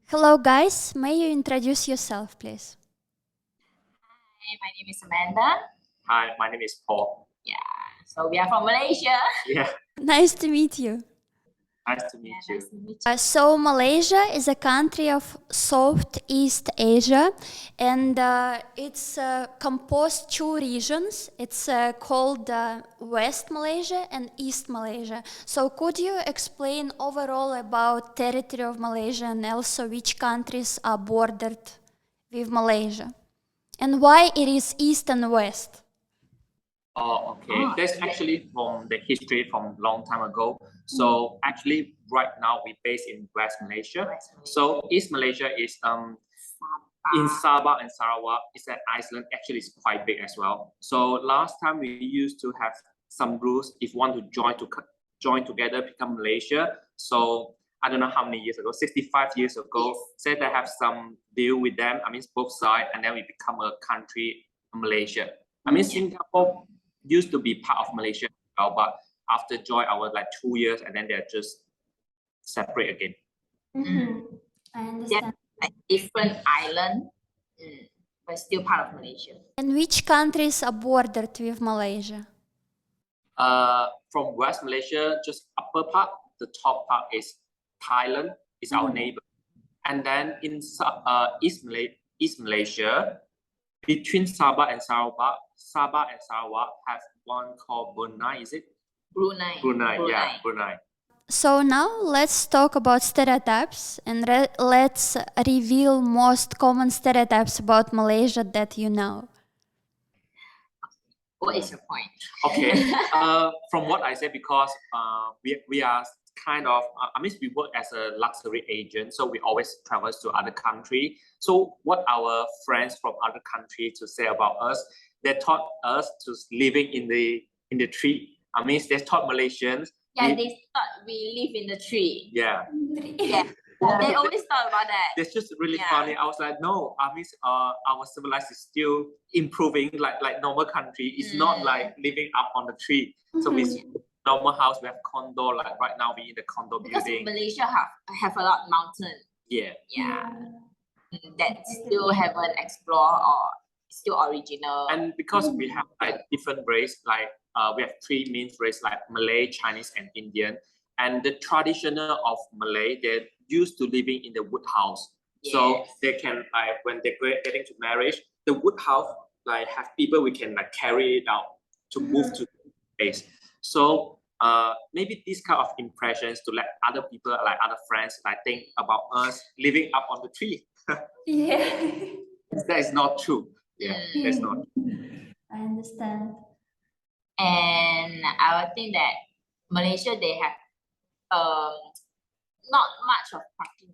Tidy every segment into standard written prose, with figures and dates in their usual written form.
Hello guys, may you introduce yourself please? Hi, my name is Amanda. Hi, my name is Paul. Yeah, so we are from Malaysia. Yeah, Nice to meet you. nice to meet you. Nice to meet you. So Malaysia is a country of Southeast Asia, and it's composed two regions. It's called West Malaysia and East Malaysia. So could you explain overall about territory of Malaysia and also which countries are bordered with Malaysia and why it is East and West? Oh, okay. That's actually from the history from long time ago. So actually, right now we based in West Malaysia. So East Malaysia is in Sabah and Sarawak. It's an island. Actually, it's quite big as well. So last time we used to have some rules if one to join together become Malaysia. So I don't know how many years ago, 65 years ago, said I have some deal with them. I mean, both sides, and then we become a country, Malaysia. I mean, Singapore used to be part of Malaysia, but after join our like 2 years, and then they're just separate again. I understand. Like different island, but still part of Malaysia. And which countries are bordered with Malaysia? From West Malaysia, just upper part, the top part is Thailand, is our neighbor. And then in East Malaysia, between Sabah and Sarawak have one called Brunei, is it? Brunei. Yeah, Brunei. So now let's talk about stereotypes and let's reveal most common stereotypes about Malaysia that you know. What is your point? Okay. From what I said, because we are kind of, I mean, we work as a luxury agent, so we always travel to other country. So what our friends from other country to say about us, they taught us to living in the tree. I mean, they taught Malaysians. Yeah, they thought we live in the tree. Yeah. Yeah. They always thought about that. It's just really funny. I was like, no, I mean, our civilization is still improving like normal country. It's not like living up on the tree. So we normal house, we have condo, like right now we in the condo because building. Malaysia have a lot of mountain. Yeah. That still haven't explored or still original. And because we have like different race, like we have three main race like Malay, Chinese, and Indian. And the traditional of Malay, they're used to living in the wood house. So they can like when they're getting to marriage, the wood house like have people we can like carry it out to move to place. So maybe this kind of impressions to let other people like other friends like think about us living up on the tree. That is not true. Yeah, that's not true. I understand. And I would think that Malaysia, they have not much of parking.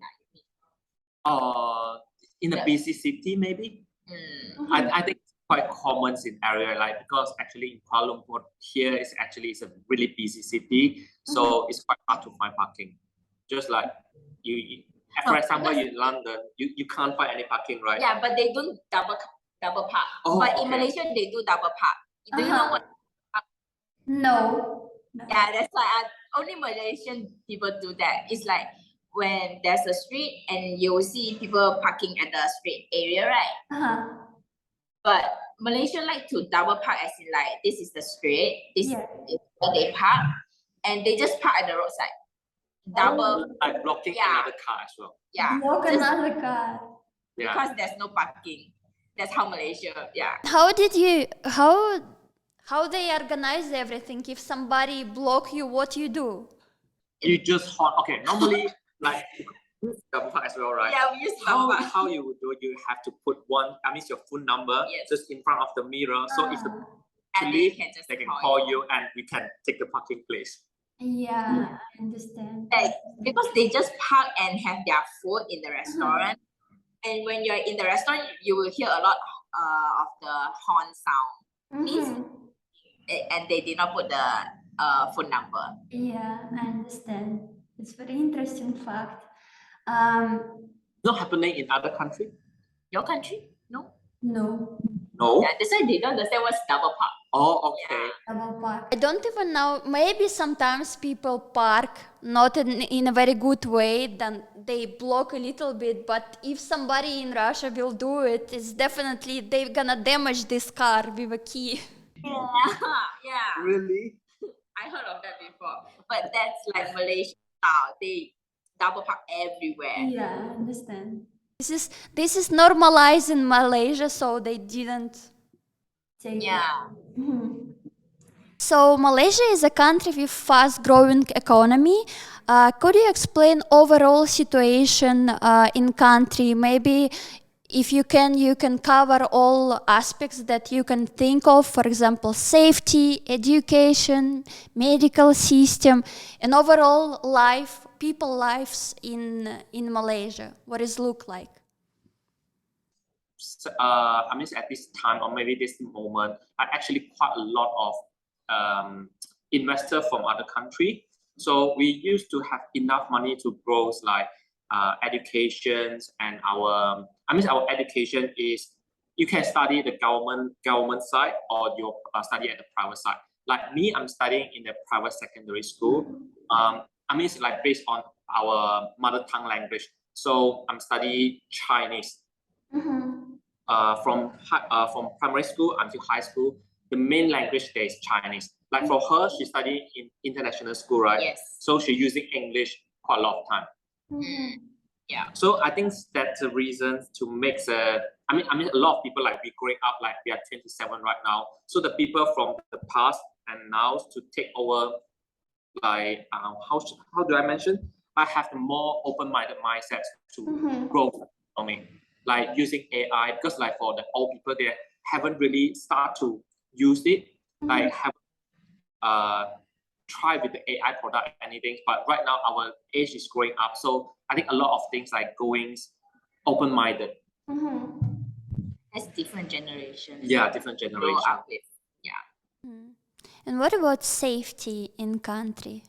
In a busy city, maybe. I think it's quite common in area, like because actually in Kuala Lumpur here is actually a really busy city, so it's quite hard to find parking. Just like you for example, in London, you can't find any parking, right? Yeah, but they don't double park. But in Malaysia, they do double park. Do you know what? No. Yeah, that's why only Malaysian people do that. It's like when there's a street and you will see people parking at the street area, right? But Malaysians like to double park as in like this is the street, this is where they park, and they just park at the roadside. Double like blocking another car as well. Yeah. Block another car. Because there's no parking. That's how Malaysia, How they organize everything? If somebody block you, what you do? You just normally like double park as well, right? Yeah, we use double park. How you would do it, you have to put your phone number just in front of the mirror. So if they can call you and we can take the parking place. Yeah, I understand. Like, because they just park and have their food in the restaurant. And when you're in the restaurant, you will hear a lot of the horn sound. And they did not put the phone number. Yeah, I understand. It's very interesting fact. Not happening in other country? Your country? No. No. No. Yeah, that's why they don't understand what's double park. Oh, okay. I don't even know. Maybe sometimes people park not in a very good way, then they block a little bit. But if somebody in Russia will do it, it's definitely they're gonna damage this car with a key. Yeah, yeah. Really? I heard of that before. But that's like Malaysia style. They double park everywhere. Yeah, I understand. This is normalized in Malaysia, so they didn't take Yeah. it. So Malaysia is a country with fast-growing economy. Could you explain overall situation in country? Maybe if you can cover all aspects that you can think of. For example, safety, education, medical system, and overall life, people lives in Malaysia. What does it look like? So, I mean, at this time or maybe this moment, I actually quite a lot of investor from other country. So we used to have enough money to grow like educations and our education is you can study the government side or you study at the private side. Like me, I'm studying in a private secondary school. It's like based on our mother tongue language. So I'm studying Chinese. From primary school until high school, the main language there is Chinese. Like for her, she studied in international school, right? Yes. So she's using English quite a lot of time. Yeah. So I think that's the reason to make a lot of people like we growing up like we are 27 right now. So the people from the past and now to take over like how do I mention? I have the more open-minded mindset to grow economy. Like using AI because like for the old people they haven't really start to use it, like have try with the AI product anything. But right now our age is growing up, so I think a lot of things like going open-minded. That's different generations. Yeah, different generation. Grow up with. Yeah. And what about safety in country?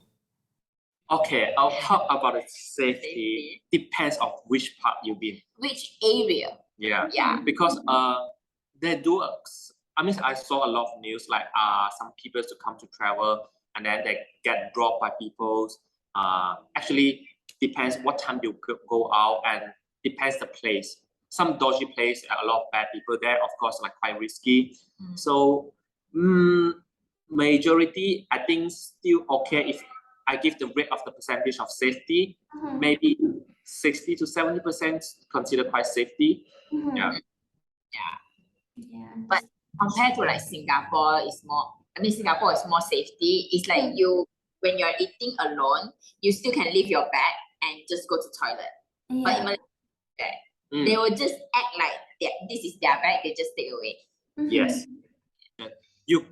Okay, I'll talk about the safety. Depends of which part you've been. Which area? Yeah. Yeah. Because they do. I saw a lot of news like some people to come to travel and then they get dropped by people. Actually depends what time you go out and depends the place. Some dodgy place, a lot of bad people there. Of course, like quite risky. So majority, I think still okay if I give the rate of the percentage of safety, maybe 60 to 70% considered quite safety. Yeah. But compared to like Singapore, Singapore is more safety. It's like when you're eating alone, you still can leave your bag and just go to toilet. But in Malaysia, they will just act like this is their bag, they just take away. Yes. You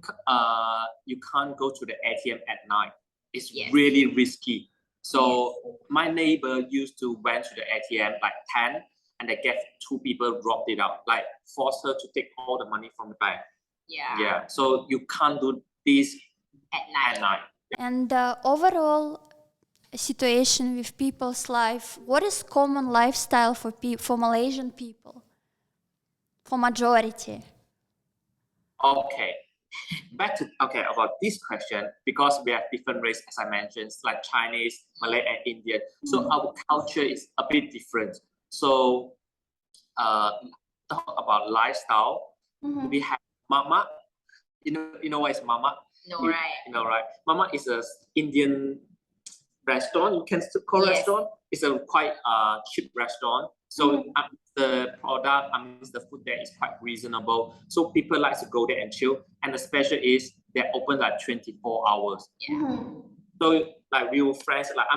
can't go to the ATM at night. It's really risky. So my neighbor used to went to the ATM like 10 and they get two people dropped it out, like force her to take all the money from the bank. Yeah. So you can't do this at night. And overall situation with people's life, what is common lifestyle for Malaysian people? For majority? Okay. About this question, because we have different races, as I mentioned, like Chinese, Malay, and Indian. So our culture is a bit different. So talk about lifestyle. We have mama. You know what is mama? No, right. You know, right? Mama is a Indian restaurant. You can call restaurant. It's a quite cheap restaurant. So the product, the food there is quite reasonable. So people like to go there and chill. And the special is they're open like 24 hours. So like we were friends, like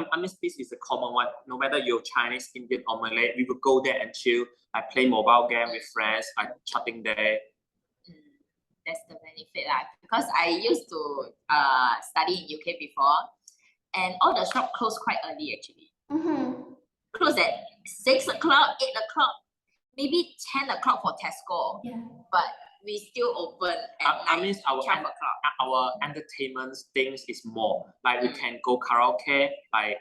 this is a common one. No matter you're Chinese, Indian or Malay, we would go there and chill, like play mobile game with friends, like chatting there. That's the benefit, because I used to study in UK before, and all the shop closed quite early actually. Closed at 6 o'clock, 8 o'clock, maybe 10 o'clock for Tesco. But we still open at night, 12 o'clock. Our entertainment things is more like we can go karaoke, like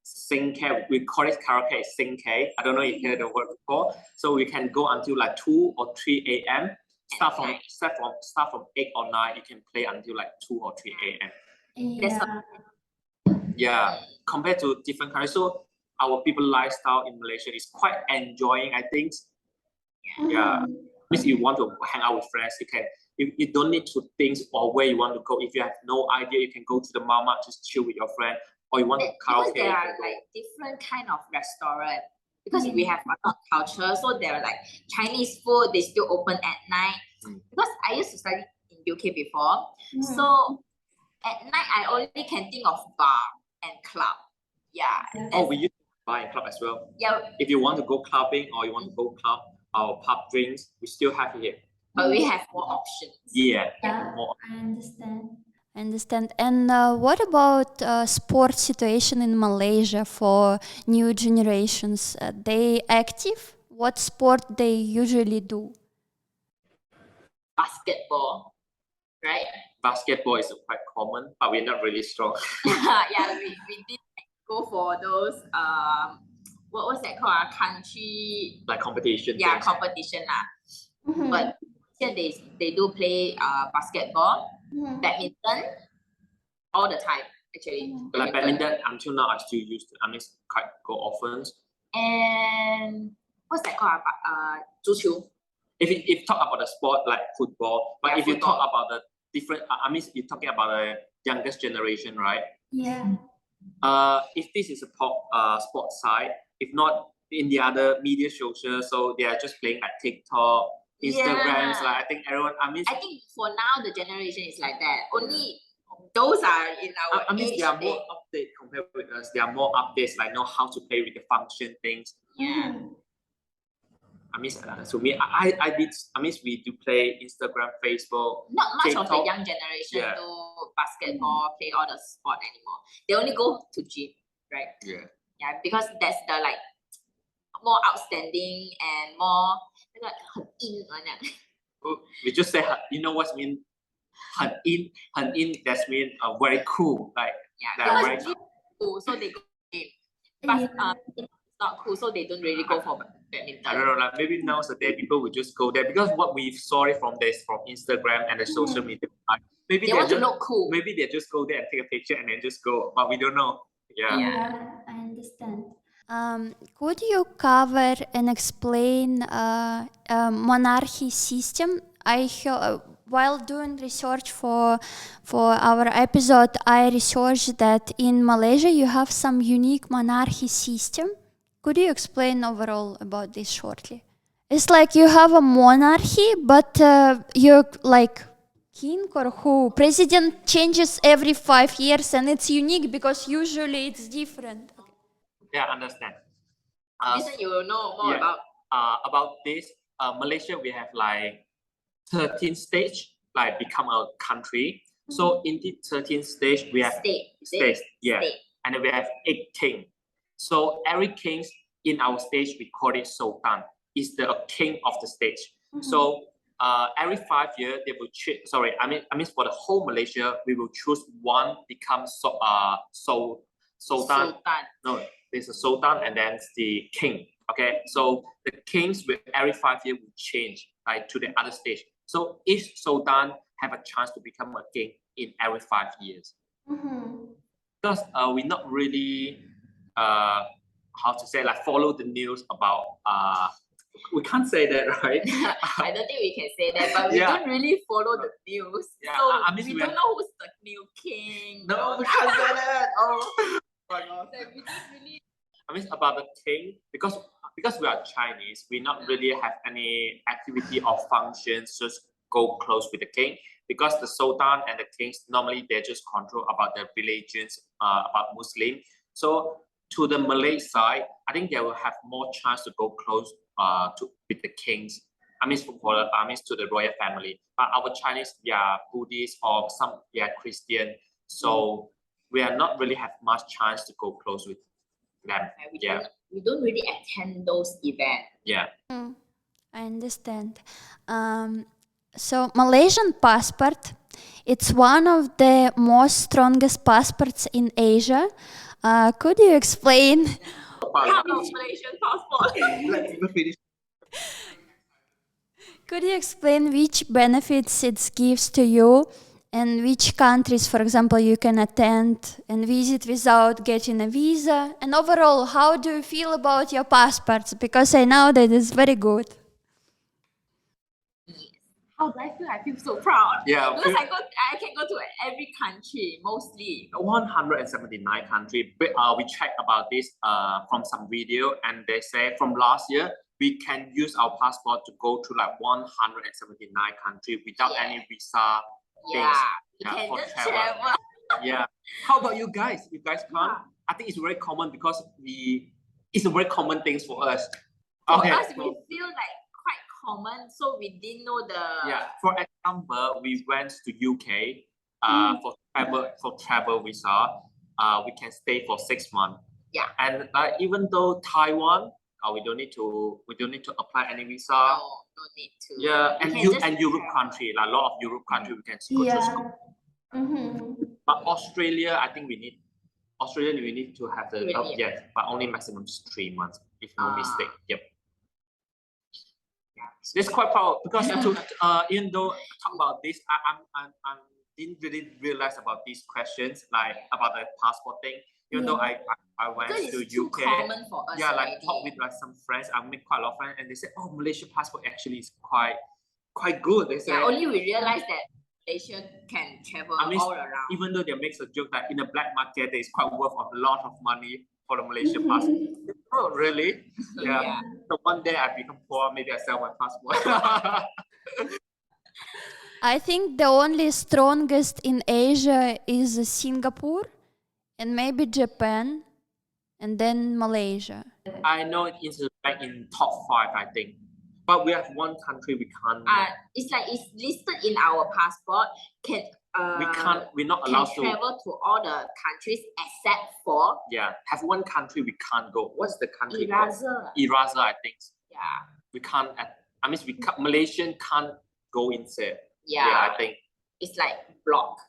sing K. We call it karaoke sing K. I don't know if you heard the word before. So we can go until like 2 or 3 a.m. start from 8 or 9. You can play until like 2 or 3 a.m. Yeah, compared to different countries. So our people lifestyle in Malaysia is quite enjoying, I think. Yeah, if you want to hang out with friends, you can. You don't need to think or where you want to go. If you have no idea, you can go to the mama, just chill with your friend, or you want to karaoke. Because there are like different kind of restaurant. Because we have a lot of culture, so there are like Chinese food. They still open at night. Because I used to study in UK before, so at night I only can think of bar and club. Yeah. Oh, we use bar and club as well. Yeah. If you want to go clubbing or you want to go club or pub drinks, we still have it here. But we have more options. Yeah. More. I understand. And what about sport situation in Malaysia for new generations? They active? What sport they usually do? Basketball, right? Basketball is quite common, but we're not really strong. Yeah, we did go for those what was that called? Country like competition. Yeah, things. competition lah. But here they do play basketball, badminton, all the time actually. Like badminton until now I still use it. I mean quite go often. And what's that called? 足球. If you talk about the sport like football, but if you talk about the different, I mean you're talking about the youngest generation, right? Yeah. If this is a sport side, if not in the other media social, so they are just playing like TikTok, Instagrams. Like I think everyone. I think for now the generation is like that. Only those are in our age. They are more updated compared with us. They are more updates, like know how to play with the function things. Yeah. To me, we do play Instagram, Facebook. Not much TikTok. Of the young generation do basketball, play all the sport anymore. They only go to gym, right? Yeah. Yeah, because that's the like more outstanding and more like 很硬 one. We just say, you know what mean? 很硬, that means very cool. Like because gym cool, so they go gym. But it's not cool, so they don't really go for badminton. I don't know, like maybe nowadays people will just go there because what we saw it from Instagram and the social media. Maybe they want to look cool. Maybe they just go there and take a picture and then just go, but we don't know. Yeah, I understand. Could you cover and explain monarchy system? I while doing research for our episode, I researched that in Malaysia you have some unique monarchy system. Could you explain overall about this shortly? It's like you have a monarchy, but you're like king or who? President changes every 5 years, and it's unique because usually it's different. Yeah, understand. You will know more about this. Malaysia, we have like 13 stage, like become a country. So in the 13th stage, we have states. Yeah, and then we have 8 kings. So every king in our stage, we call it Sultan. Is the king of the stage. So every 5 years, they will choose. Sorry, I mean for the whole Malaysia, we will choose one become Sultan. No, there's a Sultan and then the king. Okay, so the kings will every 5 years will change like to the other stage. So each Sultan have a chance to become a king in every 5 years. Because we're not really how to say like follow the news about we can't say that, right? I don't think we can say that, but we don't really follow the news. Yeah, so we don't know who's the new king. No, we can't say that. Oh my God. So we don't really. About the king, because we are Chinese, we not really have any activity or functions just go close with the king. Because the Sultan and the kings normally they just control about the religions, about Muslim. So to the Malay side, I think they will have more chance to go close with the kings. To the royal family. But our Chinese, we are Buddhist or some we are Christian, so we are not really have much chance to go close with them. We don't really attend those events. Yeah. I understand. So Malaysian passport, it's one of the most strongest passports in Asia. Could you explain? Malaysian passport. Let me finish. Could you explain which benefits it gives to you and which countries, for example, you can attend and visit without getting a visa? And overall, how do you feel about your passports? Because I know that it's very good. How do I feel? I feel so proud. Yeah, because I can go to every country mostly. 179 country. We checked about this from some video, and they say from last year we can use our passport to go to like 179 country without any visa. You can just travel. Yeah. How about you guys? You guys can't? I think it's very common because it's a very common thing for us. For us, we feel like quite common, so we didn't know the. Yeah. For example, we went to UK for travel visa. We can stay for 6 months. Yeah. And even though Taiwan, we don't need to apply any visa. No need to. Yeah, and Europe country, like a lot of Europe country we can go to school. But Australia, I think we need to have the yes, but only maximum 3 months, if no mistake. Yep. It's quite proud because even though I talk about this, I didn't really realize about these questions, like about the passport thing. Even though I went to UK, common for us like talk with like some friends. I make quite a lot of friends, and they say, "Oh, Malaysia passport actually is quite good." They say, only we realize that Malaysia can travel all around. Even though they make a joke that in the black market there is quite worth a lot of money for the Malaysian passport. Oh, really? Yeah. So one day I become poor, maybe I sell my passport. I think the only strongest in Asia is Singapore and maybe Japan and then Malaysia. I know it's like in top 5, I think. But we have one country we can't. It's like it's listed in our passport. We're not allowed to travel to all the countries except for. Yeah, have one country we can't go. What's the country Eraser. called? Eraser, I think. Yeah. We can't. Malaysian can't go inside. Yeah, I think it's like blocked.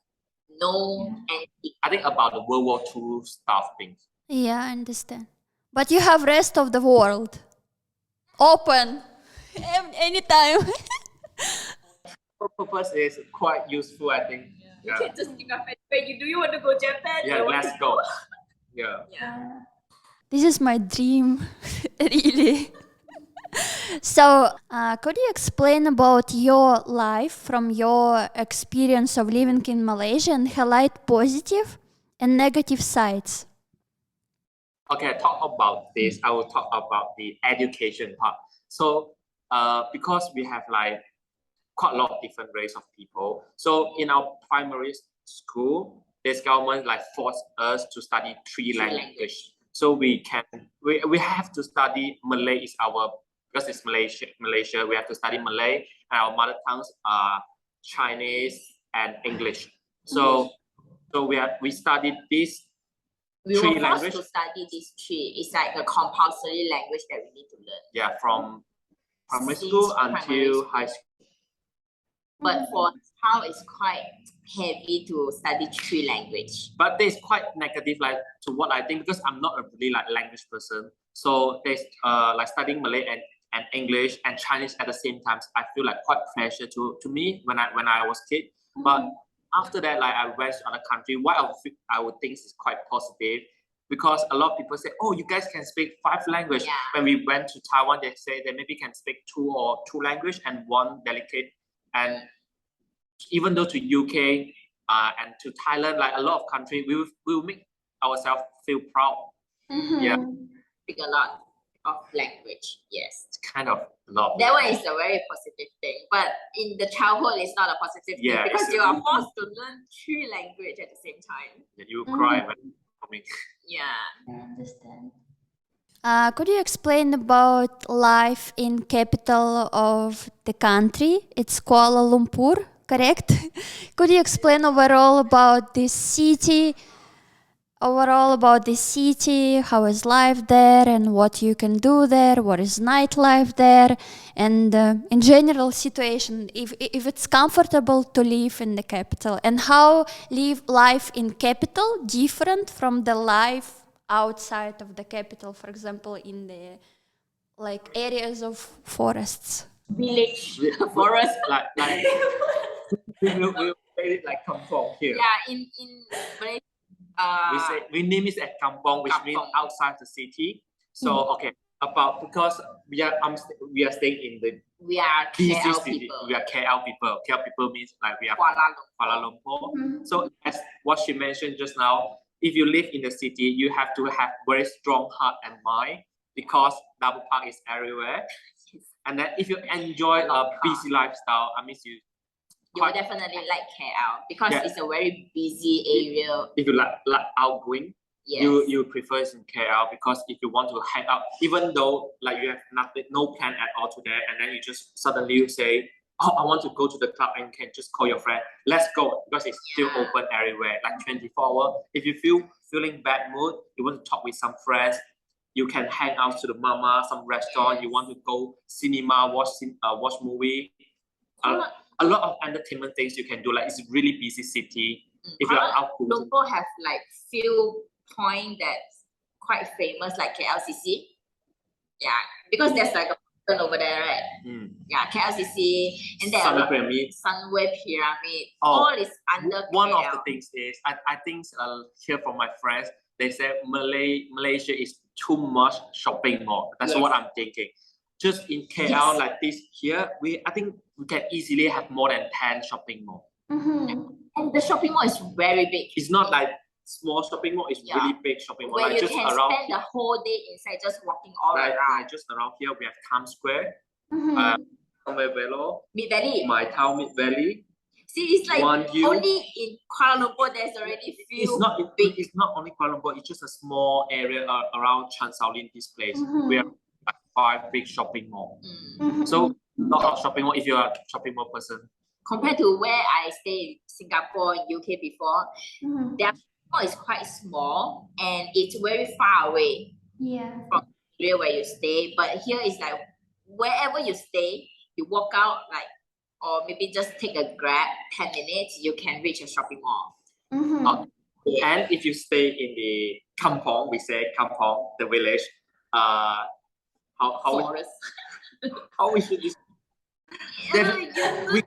No anything. I think about the World War II stuff things. Yeah, I understand. But you have rest of the world open anytime. Purpose is quite useful, I think. You can just think of it. Do you want to go Japan? Yeah, let's go. Yeah. This is my dream, really. So, could you explain about your life from your experience of living in Malaysia and highlight positive and negative sides? Okay, talk about this. I will talk about the education part. So, because we have like quite a lot of different race of people. So in our primary school, this government like forced us to study 3 languages. So we have to study Malay because it's Malaysia, we have to study Malay, and our mother tongues are Chinese and English. So we studied these 3 languages. We were forced to study these 3. It's like a compulsory language that we need to learn. Yeah, from primary school until high school. But for how it's quite heavy to study 3 languages. But there's quite negative like to what I think, because I'm not a really like language person. So there's like studying Malay and English and Chinese at the same time. I feel like quite pressure to me when I was kid. But after that, like I went to other country, what I would think is quite positive, because a lot of people say, oh, you guys can speak 5 languages. Yeah. When we went to Taiwan, they say they maybe can speak 2 languages and 1 delicate. And even though to UK and to Thailand, like a lot of countries, we will make ourselves feel proud. Yeah. Speak a lot of language, yes. It's kind of a lot. That one is a very positive thing. But in the childhood, it's not a positive thing because you are forced to learn 3 languages at the same time. You cry when coming. Yeah. I understand. Could you explain about life in capital of the country? It's Kuala Lumpur, correct? Could you explain overall about this city? How is life there and what you can do there? What is nightlife there? And in general situation, if it's comfortable to live in the capital, and how live life in capital different from the life outside of the capital, for example, in the like areas of forests. village forest. Like we say it like kampong here. Yeah, in Malaysia, we name it as kampong, which means Kampong. outside the city. So okay, because we are staying in the we are busy KL city. people. We are KL people. KL people means like we are Kuala Lumpur. Kuala Lumpur. So as what she mentioned just now, if you live in the city, you have to have very strong heart and mind because double park is everywhere. And then if you enjoy a busy lifestyle, I mean You will definitely like KL because it's a very busy area. If you like outgoing, Yes. you prefer in KL because if you want to hang out, even though like you have no plan at all today, and then you just suddenly say, oh, I want to go to the club, and you can just call your friend, let's go, because it's still open everywhere, like 24 hours. If you feeling bad mood, you want to talk with some friends, you can hang out to the mama, some restaurant, you want to go cinema, watch movie. A lot of entertainment things you can do. Like it's a really busy city. If you're out, Lumpur have like few point that's quite famous, like KLCC. Yeah, because there's like a mountain over there, right? Yeah, KLCC and then Sunway Pyramid. All is under one KL. of the things is I think hear from my friends, they say Malaysia is too much shopping mall. That's what I'm thinking. Just in KL like this here, I think we can easily have more than 10 shopping malls. And the shopping mall is very big. It's not like small shopping mall, it's really big shopping mall. Where like you just can around spend the whole day inside just walking all around. Like just around here, we have Times Square, somewhere Velo, Mid Valley. My Town Mid Valley. See, it's like only in Kuala Lumpur there's already few. It's not only Kuala Lumpur. It's just a small area around Chan Sao Lin, this place. We have like 5 big shopping malls. So lot of shopping mall if you are a shopping mall person. Compared to where I stayed in Singapore and UK before, their mall is quite small and it's very far away from the area where you stay. But here is like wherever you stay, you walk out like, or maybe just take a Grab, 10 minutes, you can reach a shopping mall. And if you stay in the kampong, we say kampong, the village, Forest. how we should we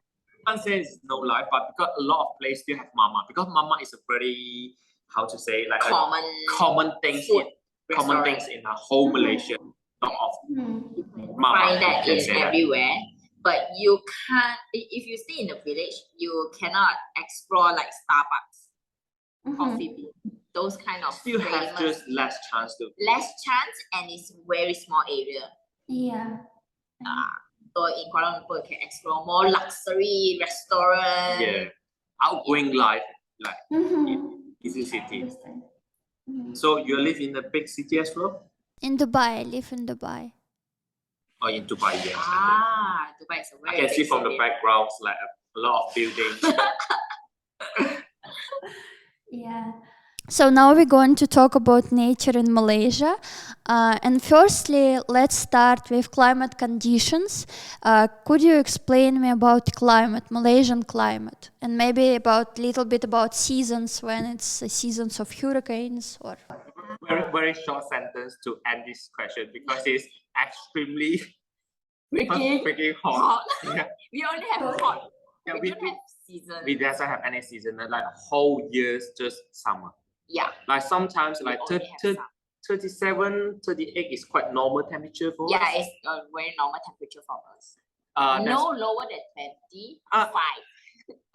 can't say it's no life, but because a lot of places still have mama, because mama is a very, how to say, like common things in a whole Malaysia. Not often. Mama, find that in everywhere. But you can't, if you stay in the village, you cannot explore like Starbucks, Coffee Bean, those kind of still have just less chance to. Less chance, and it's very small area. So in Kuala Lumpur, you can explore more luxury restaurant. Outgoing life, like in busy city. So you live in a big city as well? In Dubai, I live in Dubai. Oh, in Dubai, yes. Dubai is a very I can see from the backgrounds like a lot of buildings. So now we're going to talk about nature in Malaysia. And firstly, let's start with climate conditions. Could you explain me about climate, Malaysian climate, and maybe about little bit about seasons, when it's seasons of hurricanes or? Very short sentence to end this question because it's extremely freaking hot. We only have hot. We don't have season. We doesn't have any season. Like whole years just summer. Like sometimes like 37, 38 is quite normal temperature for us. It's a very normal temperature for us. No lower than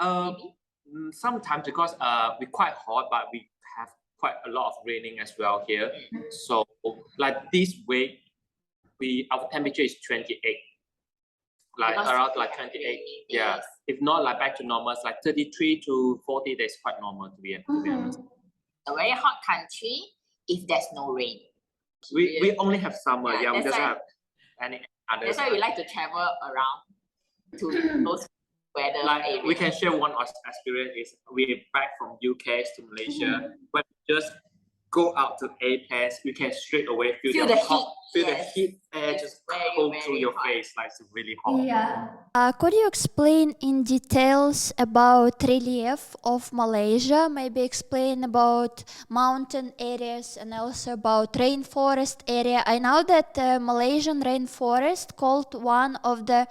25. Sometimes because we're quite hot, but we have quite a lot of raining as well here. So like this week, our temperature is 28. Like because around like 28. If not like back to normal, it's like 33 to 40. That's quite normal to be honest. A very hot country if there's no rain. We only have summer. We doesn't have any other. That's why we like to travel around to those weather areas. We can share one experience is we're back from UK to Malaysia. When we just go out to airports, you can straight away feel the heat air just go through your face, like it's really hot. Could you explain in details about relief of Malaysia? Maybe explain about mountain areas and also about rainforest area. I know that Malaysian rainforest called one of the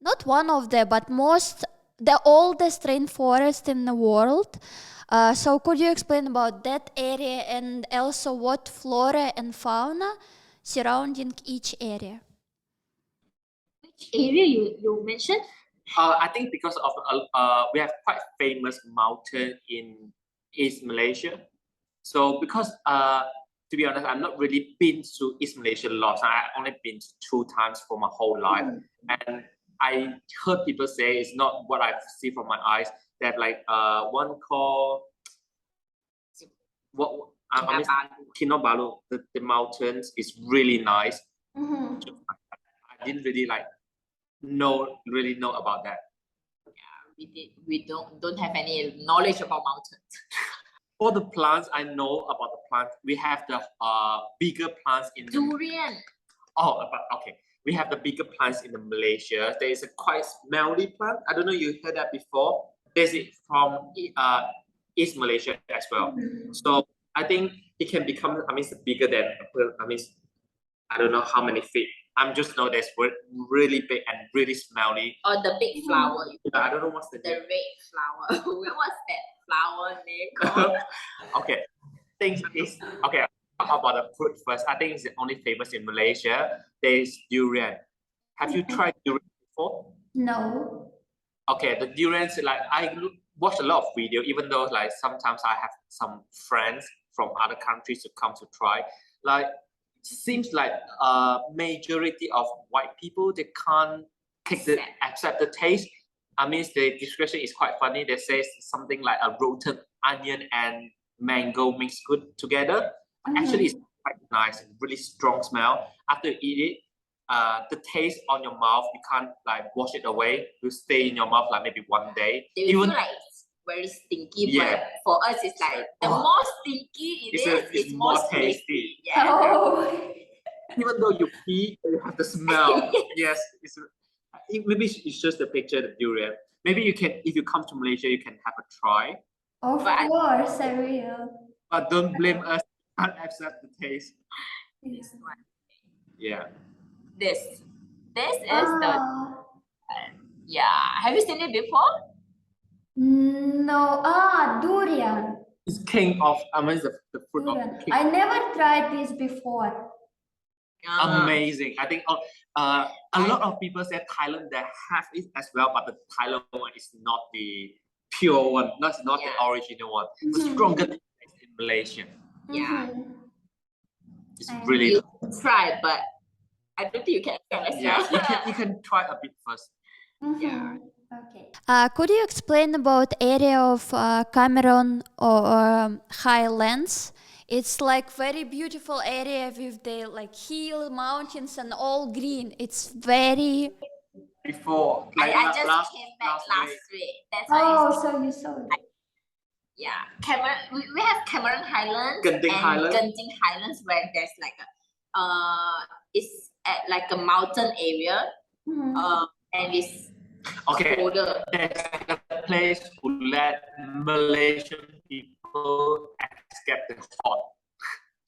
not one of but the oldest rainforest in the world. So could you explain about that area and also what flora and fauna surrounding each area? Which area you mentioned? I think because of we have quite famous mountain in East Malaysia. So because to be honest, I've not really been to East Malaysia a lot. So I only been 2 times for my whole life, and I heard people say it's not what I see from my eyes. They have like one called Kinabalu. The mountains is really nice. I didn't really really know about that. Yeah, we don't have any knowledge about mountains. For the plants, I know about the plants. We have the bigger plants in durian. Okay. We have the bigger plants in Malaysia. There is a quite smelly plant. I don't know you heard that before. There's it from East Malaysia as well. So I think it can become bigger than I don't know how many feet. I just know there's really big and really smelly. Or the big flower. I don't know what's the name. Red flower. What's that flower name called? Okay. Talk about the fruit first. I think it's only famous in Malaysia. There's durian. Have you tried durian before? No. Okay, the durians, I watch a lot of video, even though sometimes I have some friends from other countries to come to try. Seems like majority of white people, they can't accept the taste. The description is quite funny. They say something like a rotten onion and mango mixed good together. Actually, it's quite nice, really strong smell. After you eat it, the taste on your mouth, you can't wash it away. You stay in your mouth maybe one day. They feel it's very stinky, but for us, it's the more stinky it's more tasty. Yeah. Oh. Even though you pee, you have the smell. Yes, maybe it's just a picture of durian. Maybe you can, if you come to Malaysia, you can have a try. Of course, I will. But don't blame us. Can't accept the taste. This one. Yeah. This is the. Have you seen it before? No. Durian. It's king of the fruit durian. of king. I never tried this before. Amazing. I think a lot of people say Thailand they have it as well, but the Thailand one is not the pure one. That's not the original one. The stronger in Malaysia. Yeah. It's really you try, but I don't think you can accept as well. You can try a bit first. Yeah. Okay. Could you explain about area of Cameron or Highlands? It's very beautiful area with the hill, mountains, and all green. It's very. Before, I just came back last week. That's why. So you saw it. Yeah, Cameron. We have Cameron Highlands Genting Genting Highlands, where there's it's at a mountain area, and it's colder. There's a place to let Malaysian people escape the hot.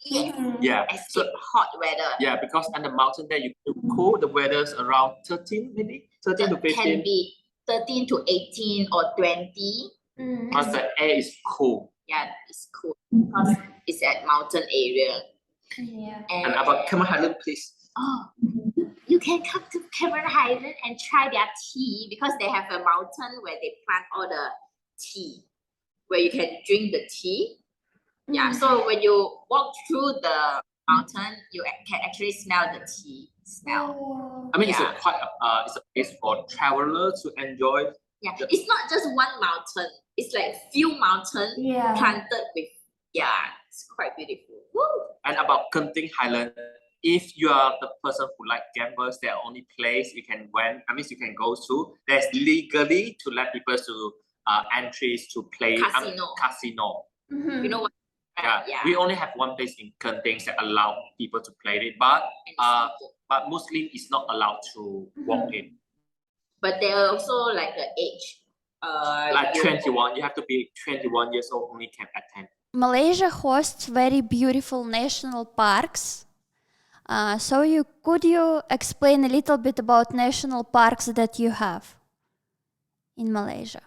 Escape hot weather. Yeah, because on the mountain there you cool. The weather's around 13 maybe 13 to 15. Can be 13 to 18 or 20. Because the air is cool. Yeah, it's cool because it's at mountain area. Yeah. And about Cameron Highland, please. You can come to Cameron Highland and try their tea because they have a mountain where they plant all the tea, where you can drink the tea. Yeah, so when you walk through the mountain, you can actually smell the tea smell. It's a place for travelers to enjoy. Yeah, it's not just one mountain. It's few mountains planted with. Yeah, it's quite beautiful. Woo! And about Genting Highland, if you are the person who like gamblers, the only place you can you can go to. There's legally to let people to entries to play casino. You know what? Yeah, we only have one place in Genting that allow people to play it, but Muslim is not allowed to walk in. But there are also an age. 21, you have to be 21 years old only can attend. Malaysia hosts very beautiful national parks. Could you explain a little bit about national parks that you have in Malaysia?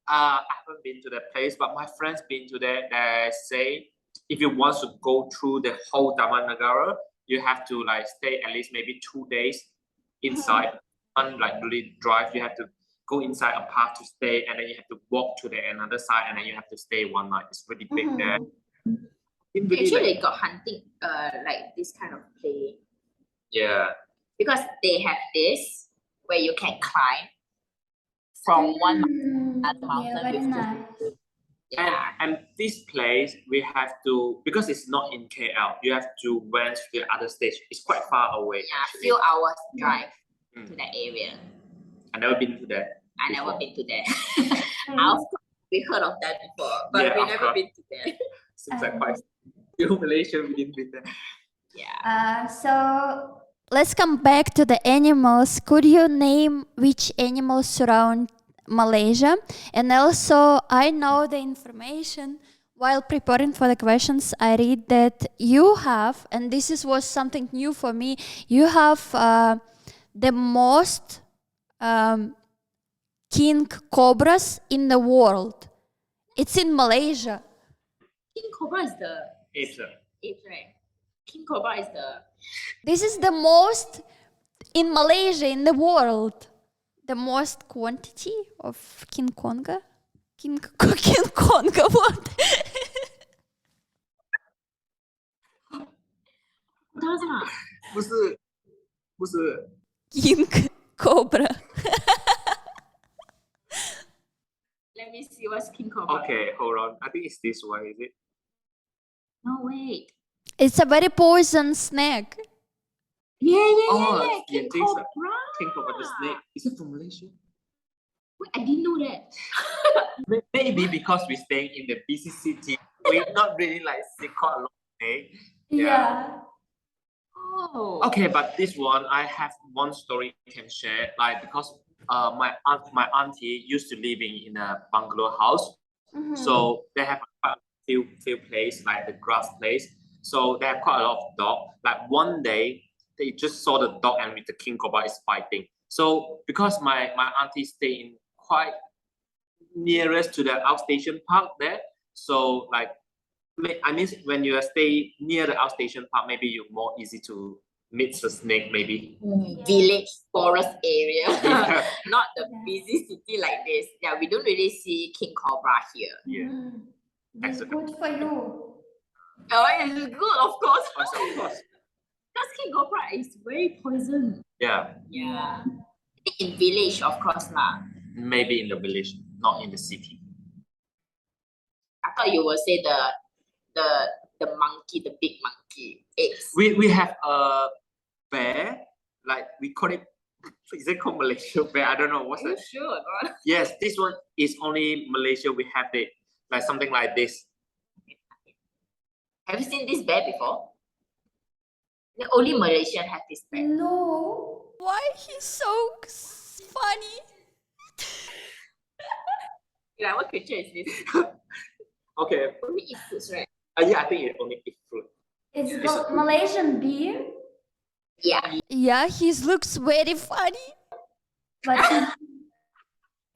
I haven't been to that place, but my friends been to there. They say if you want to go through the whole Taman Negara, you have to like stay at least maybe 2 days inside. And like really drive, you have to go inside a park to stay, and then you have to walk to the another side, and then you have to stay one night. It's really big there. Actually, they got hunting, like this kind of play. Yeah. Because they have this where you can climb from one mountain. Yeah, very nice. And this place we have to, because it's not in KL, you have to went to the other state. It's quite far away. Yeah, a few hours drive to that area. I never been to that. I never been to that. Of course, we heard of that before, but we never been to that. Seems like quite few Malaysia we didn't been there. Yeah. So let's come back to the animals. Could you name which animals surround Malaysia? And also, I know the information. While preparing for the questions, I read that you have, and was something new for me, you have the most king cobras in the world. It's in Malaysia. King cobra is the Asia. right? King cobra is the. This is the most in Malaysia, in the world. The most quantity of King Konga? King Konga, what? King Cobra. Let me see what's king cobra. Okay, hold on. I think it's this one, is it? No, wait. It's a very poison snake. Yeah. King think so. cobra. King Cobra the snake. Is it from Malaysia? Wait, I didn't know that. Maybe because we staying in the busy city, we not really like see quite a lot of snake. Oh. Okay, but this one I have one story I can share. Like because my auntie used to live in a bungalow house, so they have quite a few place like the grass place. So they have quite a lot of dog. Like one day they just saw the dog and with the king cobra is fighting. So because my auntie stay in quite nearest to the outstation park there, so like I mean when you stay near the outstation park, maybe you're more easy to meet the snake maybe. Village forest area, not the busy city like this. Yeah, we don't really see king cobra here. Yeah, It's good for you. Oh, it's good, of course. of course. Because king cobra is very poison. Yeah. In village, of course lah. Maybe in the village, not in the city. I thought you would say the monkey, the big monkey eggs. We have a bear, like we call it. Is it called Malaysia bear? I don't know what's that. Sure, God. Yes, this one is only Malaysia. We have it like something like this. Have you seen this bear before? Only Malaysian have this bear. No. Why he's so funny? Yeah, what creature is this? Okay. Only eat fruits, right? Yeah, I think it only eat fruit. It's Malaysian beer. Yeah. Yeah, he looks very funny. But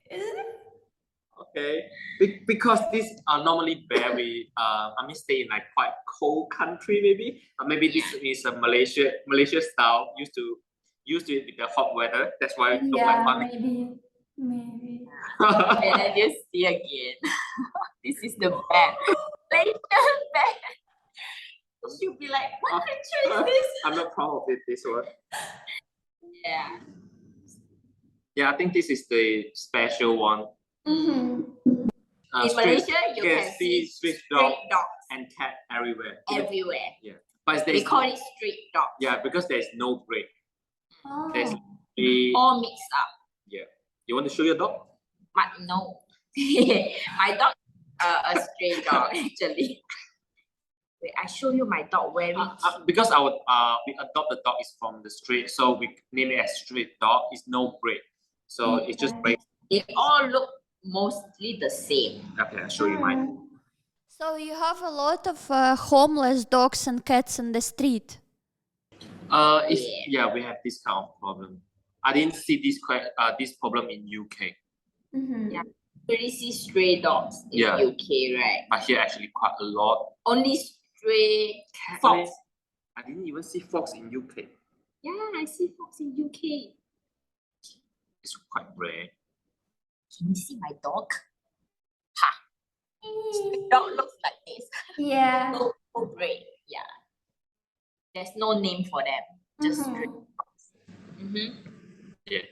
isn't it? Okay, because these are normally very stay in like quite cold country maybe. Maybe this is a Malaysia style used to it with the hot weather. That's why it look like funny. Maybe. And then you see again. This is the bear. Malaysian bear. You'll be like, what creature is this? I'm not proud of it, this one. Yeah. Yeah, I think this is the special one. In Malaysia, you can see street dogs and cat everywhere. Everywhere. Yeah, but we call it street dogs. Yeah, because there's no break. Oh. There's all mixed up. Yeah. You want to show your dog? No. My dog a stray dog actually. Wait, I show you my dog wearing because we adopt the dog is from the street, so we name it as street dog. It's no breed, so it's just break. They all look mostly the same. Okay, I'll show you mine. So you have a lot of homeless dogs and cats in the street. Yeah, we have this kind of problem. I didn't see this problem in UK. Yeah, really see stray dogs in UK, right? But here actually quite a lot. Only stray fox. I didn't even see fox in UK. Yeah, I see fox in UK. It's quite rare. Can you see my dog? Ha! The dog looks like this. Yeah. So gray. Yeah. There's no name for them. Just stray dogs. Yeah.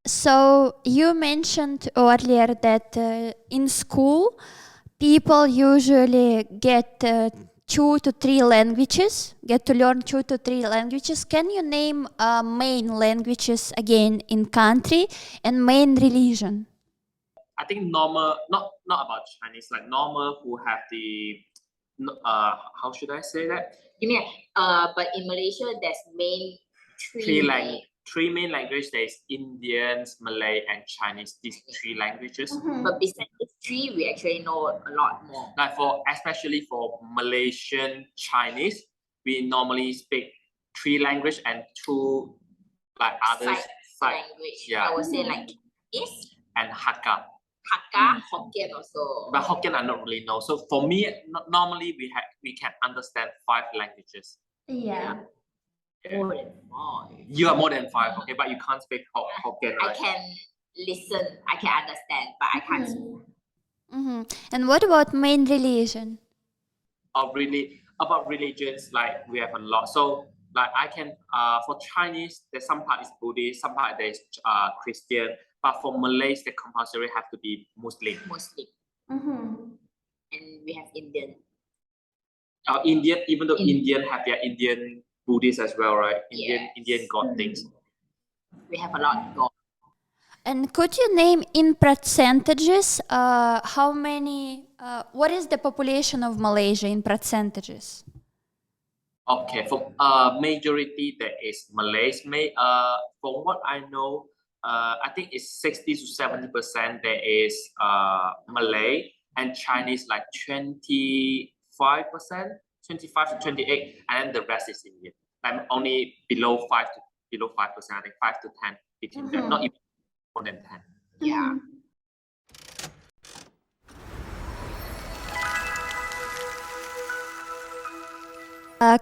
So you mentioned earlier that in school, people usually get 2 to 3 languages, get to learn 2 to 3 languages. Can you name main languages again in country and main religion? I think normal, not about Chinese, like normal who have the, how should I say that? You mean, but in Malaysia, there's three main languages. There's Indian, Malay, and Chinese. These 3 languages. But besides these 3, we actually know a lot more. Like especially for Malaysian Chinese, we normally speak 3 languages and 2 like others side language. Yeah. I would say like Cantonese and Hakka. Hakka, Hokkien also. But Hokkien I don't really know. So for me, normally we can understand 5 languages. Yeah. More than 5. You are more than 5, okay, but you can't speak Hokkien, right? I can listen, I can understand, but I can't speak. And what about main religion? About religions, like we have a lot. So like I can for Chinese, there's some part is Buddhist, some part there's Christian, but for Malays, they compulsory have to be Muslim. And we have Indian. Indian, even though Indian have their Indian Buddhist as well, right? Indian God things. We have a lot of God. And could you name in percentages how many, what is the population of Malaysia in percentages? Okay, for majority there is Malays. From what I know, I think it's 60 to 70% there is Malay, and Chinese like 25%, 25 to 28, and then the rest is Indian. Like only below 5%, I think 5 to 10 between that, not even more than 10. Yeah.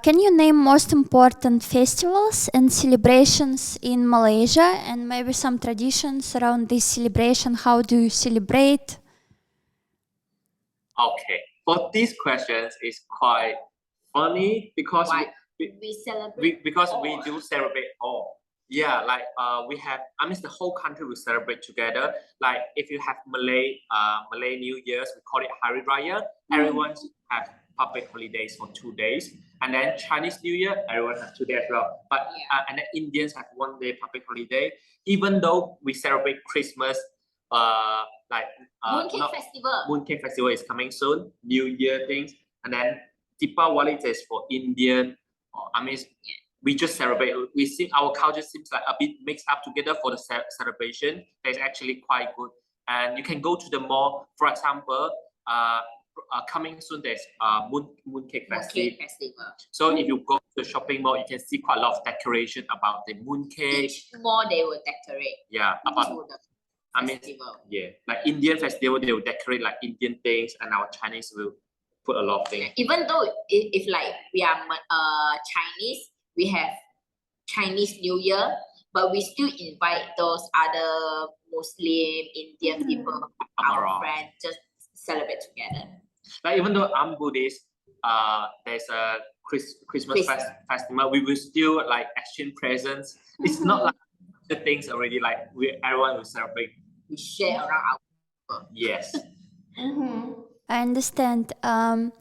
Can you name most important festivals and celebrations in Malaysia, and maybe some traditions around this celebration? How do you celebrate? Okay, for these questions is quite funny because we celebrate we do celebrate all. Yeah, like we have, I mean the whole country will celebrate together. Like if you have Malay New Year's, we call it Hari Raya. Everyone have public holidays for 2 days, and then Chinese New Year, everyone has 2 days as well. But and then Indians have 1 day public holiday. Even though we celebrate Christmas, like Mooncake Festival is coming soon, New Year things, and then Deepawali is for Indian. I mean, we just celebrate. We see our culture seems like a bit mixed up together for the celebration. It's actually quite good, and you can go to the mall. For example, coming soon there's Mooncake Festival. So if you go to the shopping mall, you can see quite a lot of decoration about the mooncake. Each mall they will decorate. Yeah, about festival. Like Indian festival, they will decorate like Indian things, and our Chinese will put a lot of things. Even though if like we are Chinese, we have Chinese New Year, but we still invite those other Muslim, Indian people, our friends, just celebrate together. Like even though I'm Buddhist, there's a Christmas festival. We will still like exchange presents. It's not like the things already like everyone will celebrate. We share around our people. Yes. I understand. And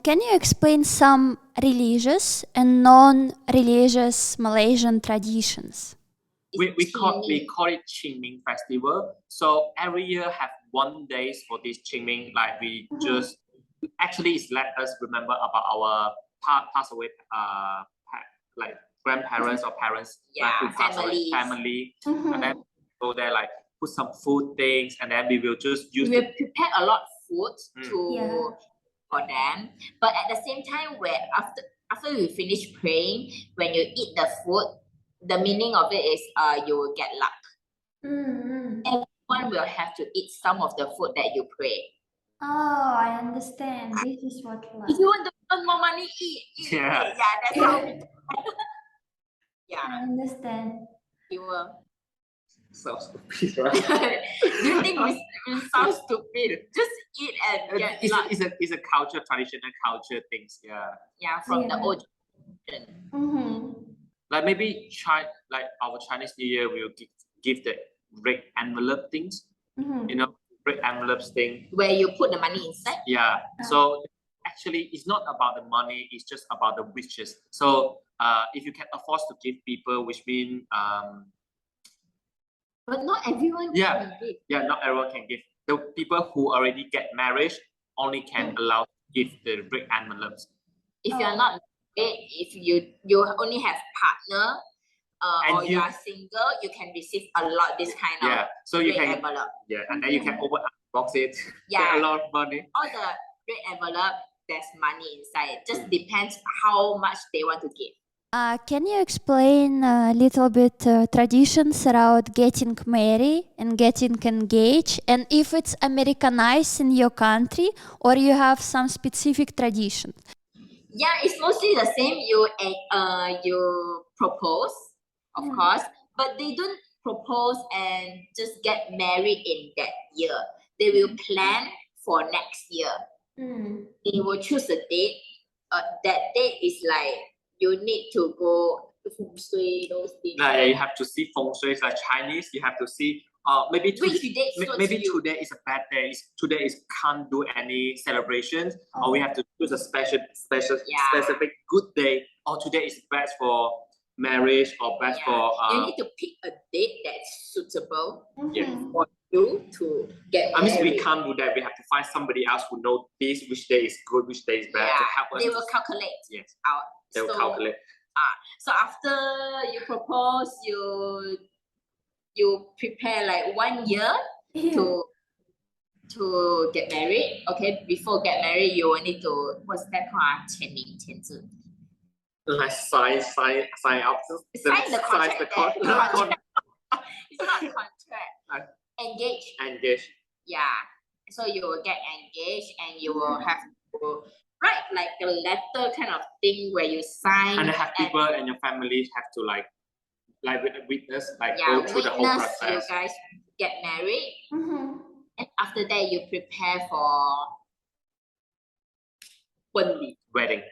can you explain some religious and non-religious Malaysian traditions? We call it Qingming Festival. So every year have 1 day for this Qingming. Like we just actually it's let us remember about our pass away like grandparents or parents who pass away, family, and then go there like put some food things, and then we will just use. We will prepare a lot of food for them, but at the same time, where after you finish praying, when you eat the food, the meaning of it is you will get luck. Everyone will have to eat some of the food that you pray. Oh, I understand. This is what luck. If you want to earn more money, eat. Yeah. Yeah, that's how we do. Yeah. I understand. You will. So stupid, right? Do you think we sound stupid? Just eat and get luck. It's a culture, traditional culture things. Yeah. Yeah, from the old generation. Like maybe like our Chinese New Year will give the red envelope things. You know, red envelopes thing. Where you put the money inside? Yeah. So actually, it's not about the money. It's just about the wishes. So if you can afford to give people, which means but not everyone can give. Yeah, not everyone can give. The people who already get married only can allow to give the red envelopes. If you're not married, if you only have partner, or you are single, you can receive a lot this kind of so you can envelope. Yeah, and then you can open box it. Yeah, get a lot of money. All the red envelope, there's money inside. It just depends how much they want to give. Can you explain a little bit traditions around getting married and getting engaged, and if it's Americanized in your country or you have some specific traditions? Yeah, it's mostly the same. You propose, of course, but they don't propose and just get married in that year. They will plan for next year. They will choose a date. That date is like you need to go feng shui, those things. Like you have to see feng shui like Chinese. You have to see maybe today is a bad day. Today is can't do any celebrations, or we have to choose a specific good day. Or today is best for marriage or best for. You need to pick a date that's suitable for you to get married. I mean, we can't do that. We have to find somebody else who knows this, which day is good, which day is bad to help us. They will calculate out. They will calculate. So after you propose, you prepare like 1 year to get married. Okay, before get married, you will need to what's that called? 签名签字. Like sign up. Sign the contract. It's not contract. Engage. Yeah. So you will get engaged, and you will have to write like a letter kind of thing where you sign. And have people and your family have to like witness, go through the whole process. You guys get married, and after that you prepare for wedding.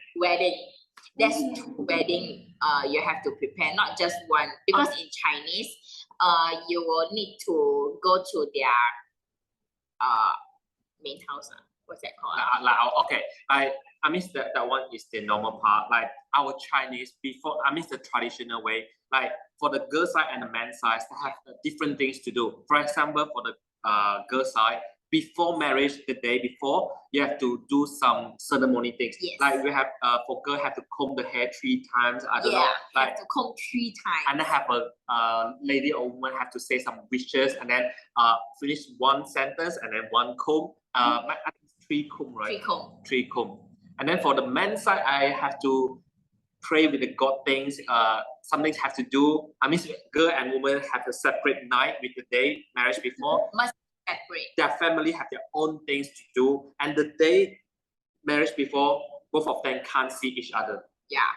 There's 2 wedding you have to prepare, not just one, because in Chinese you will need to go to their main house. What's that called? I mean that one is the normal part. Like our Chinese before, I mean the traditional way. Like for the girl side and the man side, they have different things to do. For example, for the girl side, before marriage, the day before, you have to do some ceremony things. Yes. Like we have for girl have to comb the hair 3 times. I don't know. Like have to comb 3 times. And then have a lady or woman have to say some wishes, and then finish 1 sentence and then 1 comb. I think 3 comb, right? 3 comb. And then for the men's side, I have to pray with the God things. Something have to do. I mean, girl and woman have a separate night with the day marriage before. Must separate. Their family have their own things to do, and the day marriage before, both of them can't see each other. Yeah.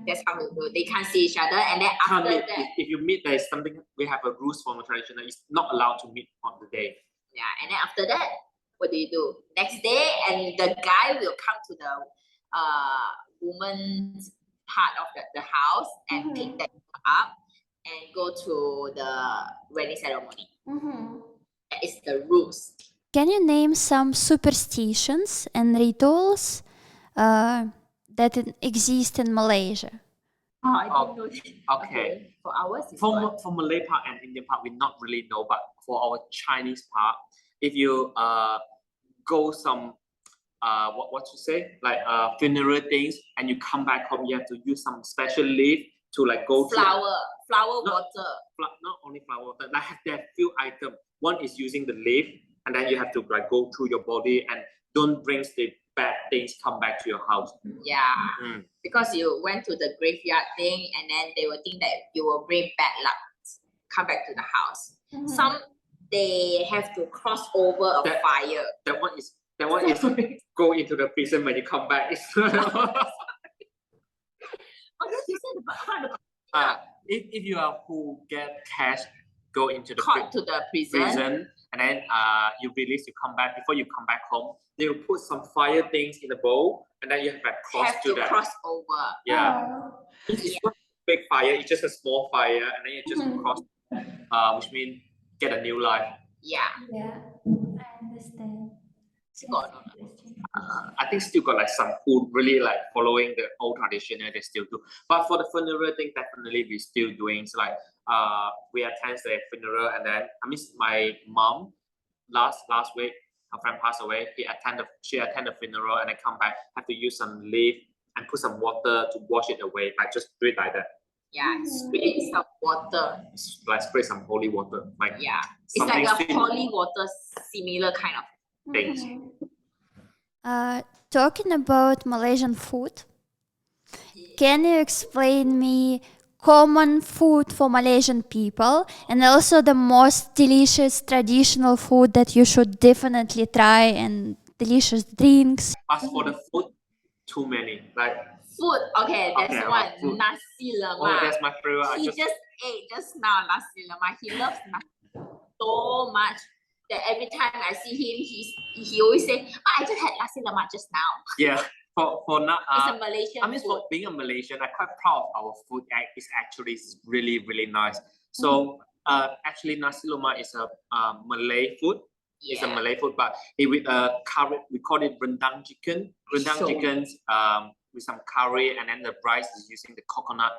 That's how we do. They can't see each other, and then after that, if you meet, there is something. We have a rules from the traditional. It's not allowed to meet on the day. Yeah, and then after that, what do you do? Next day, and the guy will come to the woman's part of the house and pick that up and go to the wedding ceremony. That is the rules. Can you name some superstitions and rituals that exist in Malaysia? I don't know. Okay. For ours, for Malay part and Indian part, we not really know. But for our Chinese part, if you go some what to say, like funeral things, and you come back home, you have to use some special leaf to like go flower water. Not only flower water, like have that few items. One is using the leaf, and then you have to like go through your body and don't bring the bad things come back to your house. Yeah, because you went to the graveyard thing, and then they will think that you will bring bad luck come back to the house. Some they have to cross over a fire. That one is go into the prison when you come back. If you are who get cash, go into the prison, and then you release, you come back. Before you come back home, they will put some fire things in the bowl, and then you have to cross over. Yeah, it's not a big fire; it's just a small fire, and then you just cross, which means get a new life. Yeah, I understand. I think still got like some who really like following the old tradition, they still do. But for the funeral thing, definitely we still doing. So like we attend the funeral, and then I miss my mom last week. Her friend passed away. She attended the funeral, and then come back, have to use some leaf and put some water to wash it away. Like just do it like that. Yeah, spray some water. Like spray some holy water. Like it's like a holy water similar kind of things. Talking about Malaysian food, can you explain me common food for Malaysian people and also the most delicious traditional food that you should definitely try and delicious drinks? As for the food, too many. Like food, okay, there's one food. Nasi lemak. Oh, that's my favorite. He just ate just now nasi lemak. He loves nasi so much that every time I see him, he always say, "Oh, I just had nasi lemak just now." Yeah, for now, it's a Malaysian. I mean, for being a Malaysian, I'm quite proud of our food. It's actually really nice. So actually, nasi lemak is a Malay food. Yeah. It's a Malay food, but with curry, we call it rendang chicken. Rendang chickens with some curry, and then the rice is using the coconut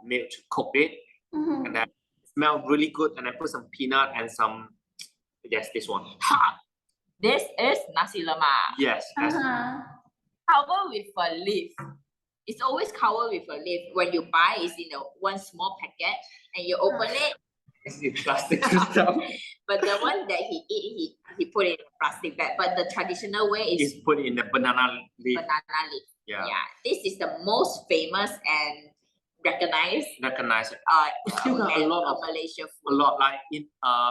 milk to cook it, and then smell really good. And then put some peanut and some. Yes, this one. This is nasi lemak. Yes. Covered with a leaf. It's always covered with a leaf. When you buy, it's in one small packet, and you open it. It's in plastic stuff. But the one that he ate, he put it in a plastic bag. But the traditional way is put in the banana leaf. Banana leaf. Yeah. This is the most famous and recognized. Still got a lot of Malaysia food. A lot like in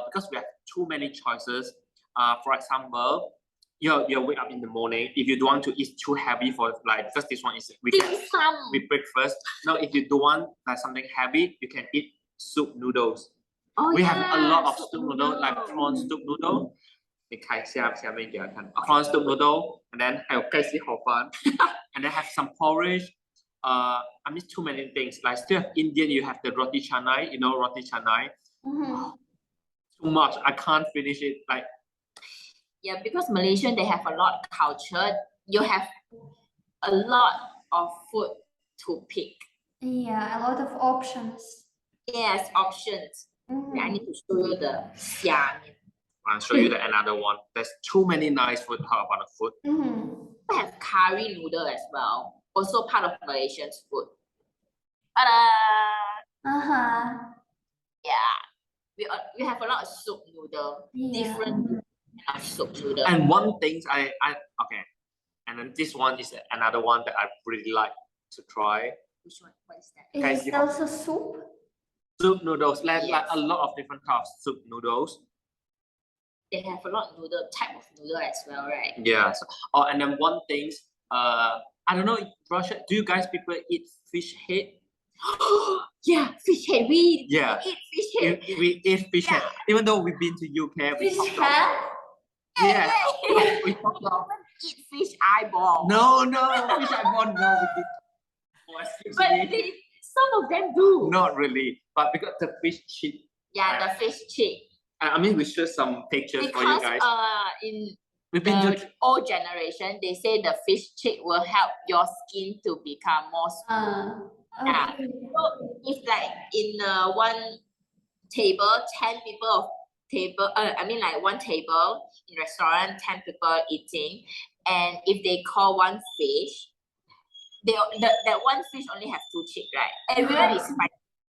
because we have too many choices. For example, you wake up in the morning. If you don't want to eat too heavy for like, because this one is with breakfast. Now, if you don't want like something heavy, you can eat soup noodles. We have a lot of soup noodles like prawn soup noodle. 你看下面给他看 prawn soup noodle, and then 还有盖西好饭 and then have some porridge. I miss too many things. Like still Indian, you have the roti canai. You know roti canai. Too much. I can't finish it. Like because Malaysian they have a lot of culture. You have a lot of food to pick. Yeah, a lot of options. Yes, options. I need to show you the xiang. I'll show you another one. There's too many nice food. How about the food? We have curry noodle as well. Also part of Malaysian food. Yeah. We have a lot of soup noodle. Different kind of soup noodle. And one thing I okay. And then this one is another one that I really like to try. Which one? What is that? Is it also soup? Soup noodles. Like a lot of different types of soup noodles. They have a lot of type of noodle as well, right? Yeah. So, and then one thing, I don't know, Russia, do you guys people eat fish head? Yeah, fish head. We eat fish head. We eat fish head. Even though we've been to UK, we fish head? Yeah. We talked about eat fish eyeball. No, fish eyeball, no, we did. But some of them do. Not really, but because the fish cheek. Yeah, the fish cheek. I mean, we share some pictures for you guys. In the old generation, they say the fish cheek will help your skin to become more smooth. Yeah. So if like in one table, 10 people of table, like one table in restaurant, 10 people eating, and if they call one fish, that one fish only have 2 cheek, right? Everyone is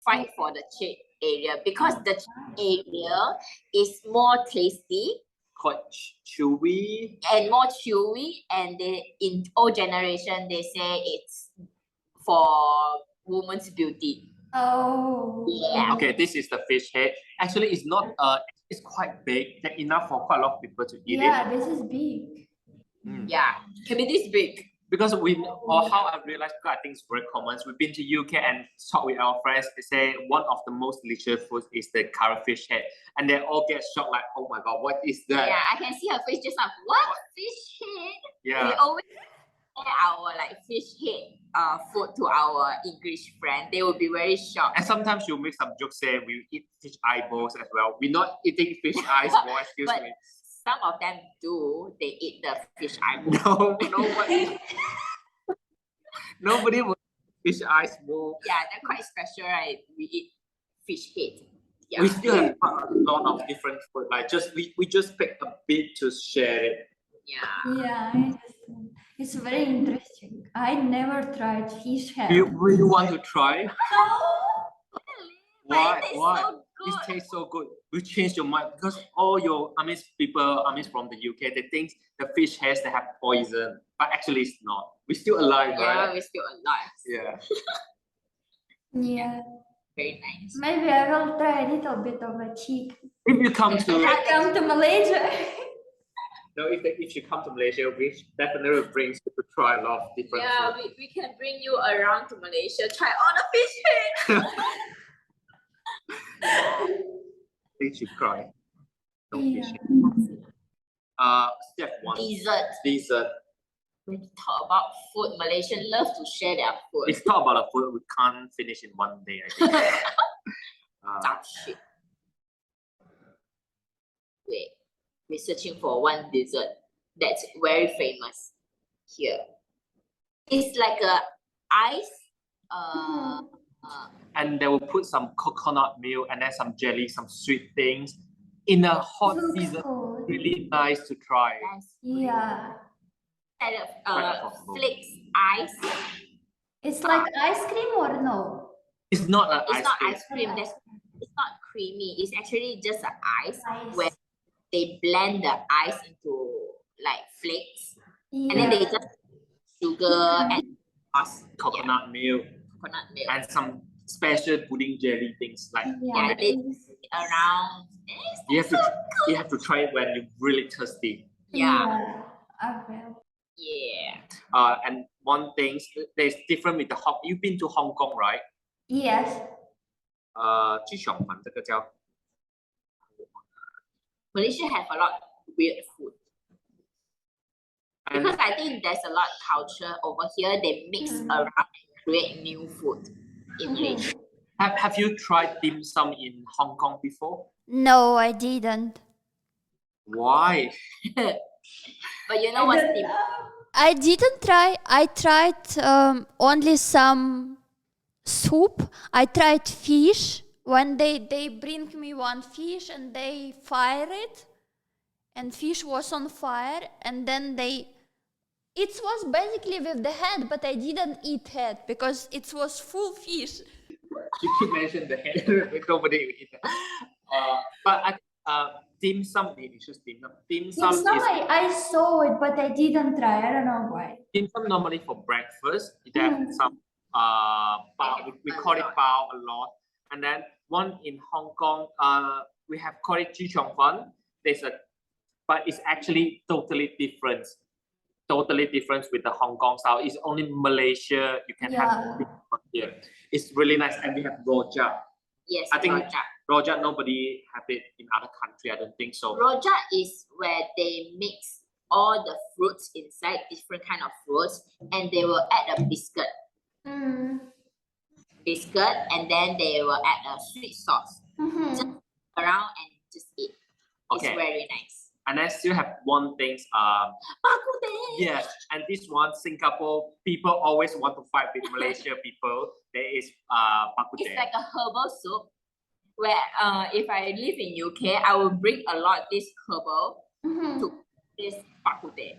fight for the cheek area because the area is more tasty quite chewy and more chewy. And they, in old generation, they say it's for woman's beauty. Oh. Yeah. Okay, this is the fish head. Actually, it's not. It's quite big. That's enough for quite a lot of people to eat Yeah, it. this is big. Yeah, can be this big. Because or how I realized, because I think it's very common. We've been to UK and talk with our friends. They say one of the most delicious foods is the curry fish head, and they all get shocked, like, "Oh my god, what is that?" Yeah, I can see her face just like, what fish head? Yeah. We always share our like fish head food to our English friend. They will be very shocked. And sometimes you make some jokes saying we eat fish eyeballs as well. We're not eating fish eyes, boy. Excuse But me. some of them do. They eat the fish eyeball. No, nobody. Nobody will eat fish eyes more. Yeah, they're quite special, right? We eat fish head. Yeah. We still have a lot of different food. Like we just pick a bit to share it. Yeah. Yeah, I understand. It's very interesting. I never tried fish head. You really want to try? But Why? it tastes so It good. tastes so good. We change your mind because all your people, from the UK, they think the fish heads they have poison, but actually it's not. We're still alive, Yeah, right? we're still alive. Yeah. Yeah. Very nice. Maybe I will try a little bit of a chicken. If you come If to I come to Malaysia. no, if you come to Malaysia, we definitely brings you to try a lot of different Yeah, food. we can bring you around to Malaysia, try all the fish head. Did you cry? No Yeah. fish. Step one. Dessert. Dessert. When you talk about food, Malaysians love to share their food. If talk about the food, we can't finish in one day, I think. Stop shit. Wait, we're searching for one dessert that's very famous here. It's like a ice. And they will put some coconut milk and then some jelly, some sweet things in a hot Looks season. good. Really nice to try. Yeah. Kind Quite of affordable. flakes ice. It's like ice cream or no? It's not an It's ice not cream. ice cream. It's not creamy. It's actually just an ice Ice. where they blend the ice into like flakes, Yeah. and then they just sugar and Coconut milk coconut milk. and some special pudding jelly things like Yeah. they around. you have to try it when you're really thirsty. Yeah. I will. Yeah. And one thing there's different with the Hong. You've been to Hong Kong, right? Yes. 鸡肠粉这个叫 Malaysia have a lot of weird food. and Because I think there's a lot of culture over here. They mix around and create new food in Malaysia. have you tried dim sum in Hong Kong before? No, I didn't. Why? But you know what's dim? I didn't try. I tried only some soup. I tried fish. When they bring me one fish and they fire it, and fish was on fire, and then it was basically with the head, but I didn't eat head because it was full fish. You keep mentioning the head. Nobody will eat that. But dim sum, it's just dim sum. Dim sum is I saw it, but I didn't try. I don't know why. dim sum normally for breakfast. They have some bao. We call it bao a lot. And then one in Hong Kong, we have called it 鸡肠粉. But it's actually totally different. Totally different with the Hong Kong style. It's only Malaysia you can have this one here. It's really nice, and we have rojak. Yes, I think rojak. rojak nobody have it in other country. I don't think so. Rojak is where they mix all the fruits inside, different kind of fruits, and they will add a biscuit. Biscuit, and then they will add a sweet sauce. Just around and just eat. It's Okay. very nice. And I still have one thing. Bak kut teh. Yes, and this one Singapore people always want to fight with Malaysia people. There is bak kut It's teh. like a herbal soup. Where if I live in UK, I will bring a lot this herbal to this bak kut teh.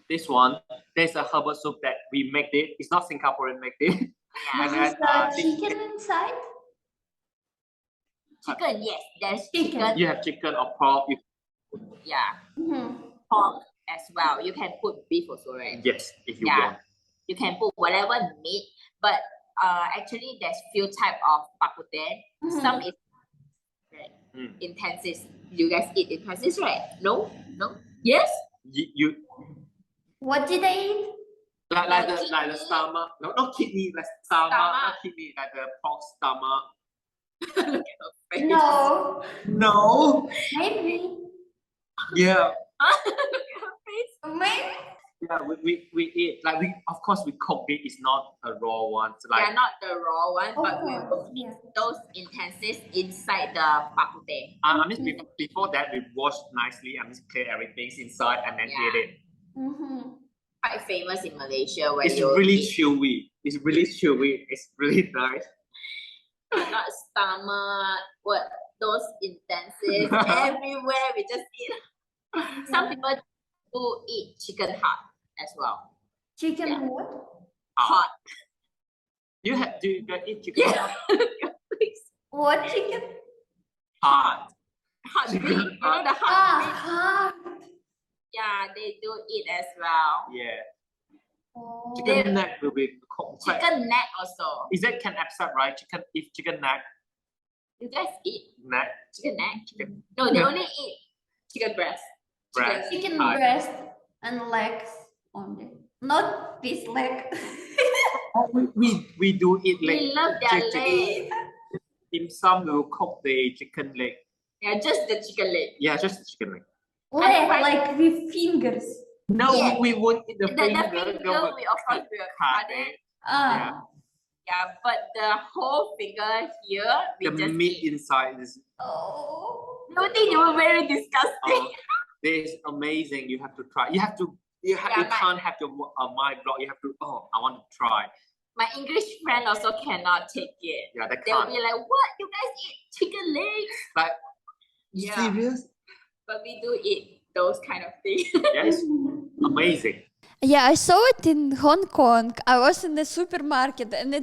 This one, there's a herbal soup that we make it. It's not Singaporean make it. Yeah. And then Chicken inside? Chicken, yes, there's Chicken. chicken. you have chicken or pork. Yeah. Pork as well. You can put beef also, right? Yes, if you want. You can put whatever meat, but actually there's few type of bak kut teh. Some is intensive. You guys eat intensive, right? No? Yes? You What did I eat? like the stomach. No, not kidney, like stomach, not kidney, like the pork stomach. Look at her face. No. Maybe. Yeah. Look at her face. Maybe. Yeah, we eat, like, of course we cook it. It's not a raw one. So like, not the raw one, but we will mix those intensives inside the bak kut teh. I mean, before that we wash nicely. I mean, clear everything inside and then eat it. Quite famous in Malaysia. It's really chewy. It's really chewy. It's really nice. Not stomach, what those intensive everywhere. We just eat. Some people do eat chicken heart as well. Chicken what? Heart. Do you guys eat chicken heart? Please. What chicken? Heart. Heartbeat. You know the heartbeat? Heart. Yeah, they do eat as well. Yeah. Oh. Chicken neck will be cooked. Chicken neck also. Is that can accept, right? Chicken neck. You guys eat Neck. chicken neck? No, they only eat chicken breast. Chicken breast and legs only. Not this leg. Oh, we do eat leg. We love their leg. In some we will cook the chicken leg. Yeah, just the chicken leg. Yeah, just the chicken leg. Leg, like with fingers. No, Yeah. we won't eat the finger. The finger, we of course will cut it. Yeah. Yeah, but the whole finger here, we The just meat eat. inside is. Oh. I don't think you were very disgusting. This is amazing. You have to try. You can't have your mind block. You have to. Oh, I want to try. My English friend also cannot take it. Yeah, they They'll can't. be like, "What? You guys eat chicken legs?" Like, Yeah. serious? But we do eat those kind of things. Yes, amazing. Yeah, I saw it in Hong Kong. I was in the supermarket, and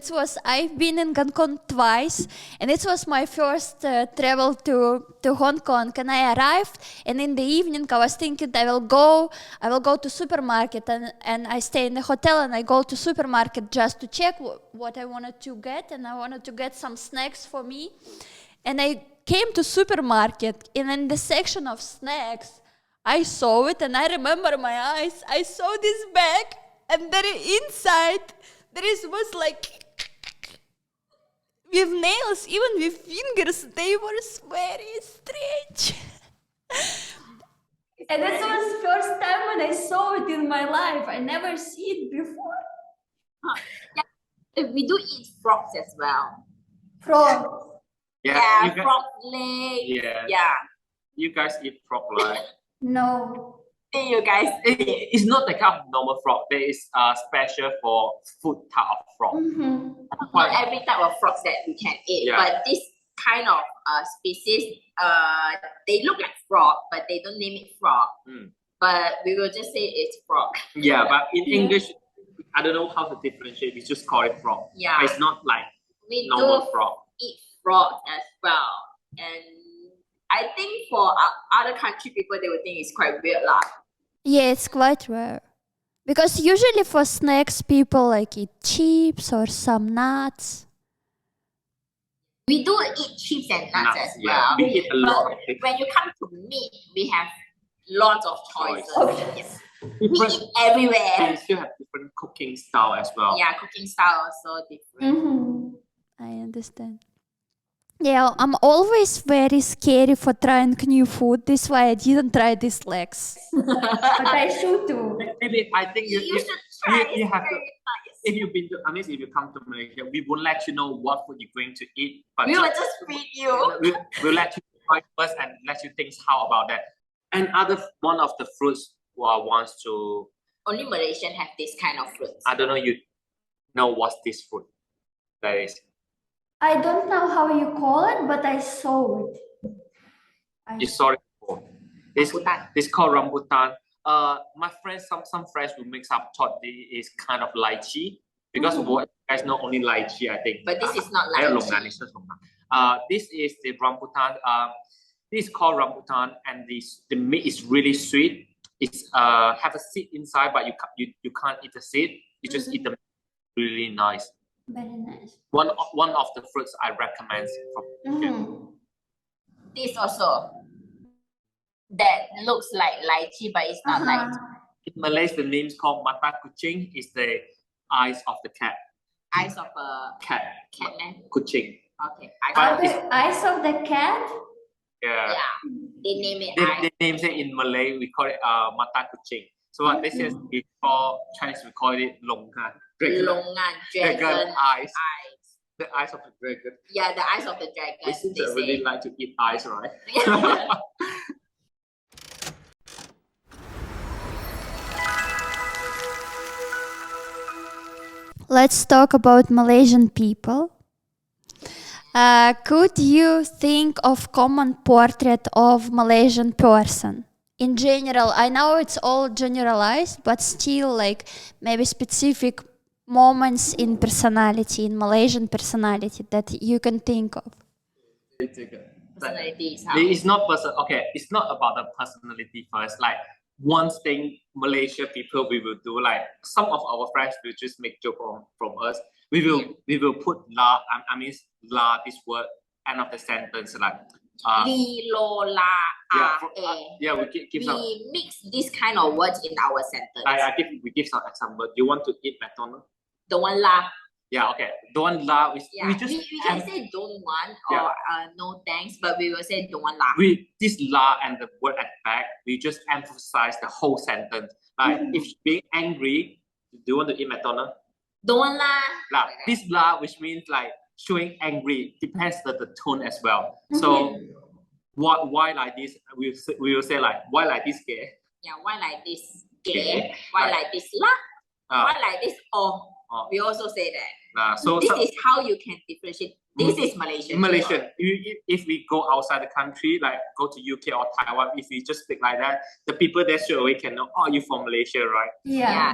I've been in Hong Kong twice, and it was my first travel to Hong Kong. And I arrived, and in the evening I was thinking I will go to supermarket, and I stay in the hotel, and I go to supermarket just to check what I wanted to get, and I wanted to get some snacks for me. And I came to supermarket, and in the section of snacks, I saw it, and I remember my eyes. I saw this bag, and there inside was like with nails, even with fingers. They were very strange. And this was first time when I saw it in my life. I never see it before. Yeah, we do eat frogs as well. Frogs. Yeah, frog leg. Yeah. You guys eat frog, right? No. You guys It's not the kind of normal frog. There is a special for food type of frog. not every type of frogs that we can eat, but this kind of species, they look like frog, but they don't name it frog. But we will just say it's frog. Yeah, but in English, I don't know how to differentiate. We just call it frog. Yeah. It's not like We normal do frog. eat frogs as well, and I think for other country people, they would think it's quite weird lah. Yeah, it's quite rare. Because usually for snacks, people like eat chips or some nuts. We do eat chips and nuts as Yeah, well. we eat a lot of But things. when you come to meat, we have lots of choices. Yes. We Different, eat everywhere. we still have different cooking style as well. Yeah, cooking style also different. I understand. Yeah, I'm always very scary for trying new food. This is why I didn't try these legs. But I should do. Maybe I think You should try. you It's have to. very nice. If you've been to, I mean, if you come to Malaysia, we will let you know what food you're going to eat. But We will just feed you. we'll let you try first and let you think how about that. And one of the fruits wants to. Only Malaysian have this kind of fruits. I don't know. You know what's this fruit? That is. I don't know how you call it, but I saw it. You saw it before. Rambutan. It's called rambutan. My friends, some friends will mix up thought it is kind of lychee because what you guys know only lychee, I think. But this is not Ayah lychee. Longan, this is Longan. This is the rambutan. this is called rambutan, and the meat is really sweet. It's have a seed inside, but you can't eat the seed. You just eat the meat. Really nice. Very nice. One of the fruits I recommend from. This also that looks like lychee, but it's not lychee. In Malaysia, the name is called mata kucing. Is the eyes of the cat. Eyes of a Cat. man. Kucing. Okay. Eyes of the cat? Yeah. They name it They name it in Malay. We call it mata kucing. So what this is, we call Chinese. We call it longan. Dragon eyes. The eyes of the dragon. Yeah, the eyes of the dragon. We seem to really like to eat eyes, right? Let's talk about Malaysian people. Could you think of common portrait of Malaysian person? In general, I know it's all generalized, but still like maybe specific moments in personality, in Malaysian personality that you can think of. Personalities. It's not okay, it's not about the personality first. Like one thing Malaysia people we will do, like some of our friends will just make joke from us. We will put la, I mean la, this word end of the sentence, like Li, lo, la, we mix this kind of words in our sentence. We give some example. You want to eat McDonald's? Don't want la. Yeah, okay. Don't la. We can say don't want or no thanks, but we will say don't want la. This la and the word at the back, we just emphasize the whole sentence. Like if you're being angry, do you want to eat McDonald's? Don't want la. This la, which means like showing angry, depends on the tone as well. So why like this? We will say like why like this gay? Yeah, why like this gay? Why like this la? Why like this oh? We also say that. This is how you can differentiate. This is Malaysian. If we go outside the country, like go to UK or Taiwan, if we just speak like that, the people there straight away can know, oh, you're from Malaysia, right? Yeah.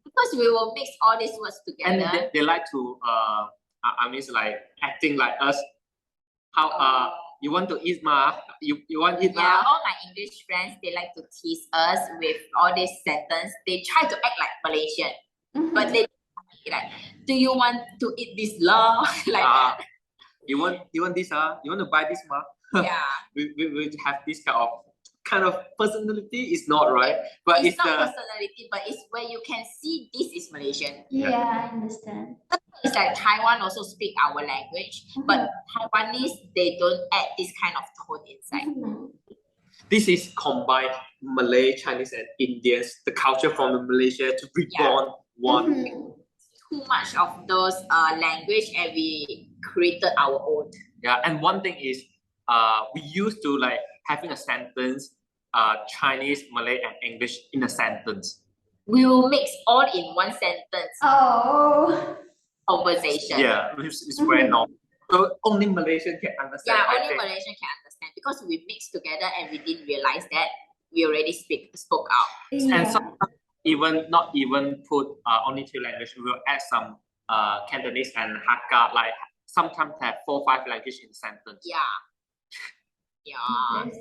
Because we will mix all these words together. And they like to, I mean, it's like acting like us. How you want to eat ma? You want to eat ma? Yeah, all my English friends, they like to tease us with all these sentences. They try to act like Malaysian, but they like, do you want to eat this la? Like that. You want this you want to buy this ma? Yeah. we have this kind of personality. It's not right, but it's not personality, but it's where you can see this is Malaysian. Yeah, I understand. It's like Taiwan also speak our language, but Taiwanese they don't add this kind of tone inside. This is combined Malay, Chinese, and Indians, the culture from Malaysia to reborn one. Too much of those language, and we created our own. Yeah, and one thing is, we used to like having a sentence, Chinese, Malay, and English in a sentence. We will mix all in one sentence. Oh. Conversation. Yeah, it's very normal. So only Malaysian can understand. Yeah, only Malaysian can understand because we mixed together and we didn't realize that we already spoke out. Yeah. And sometimes not even put only two languages. We will add some Cantonese and Hakka. Like sometimes have 4 or 5 languages in a sentence. Yeah.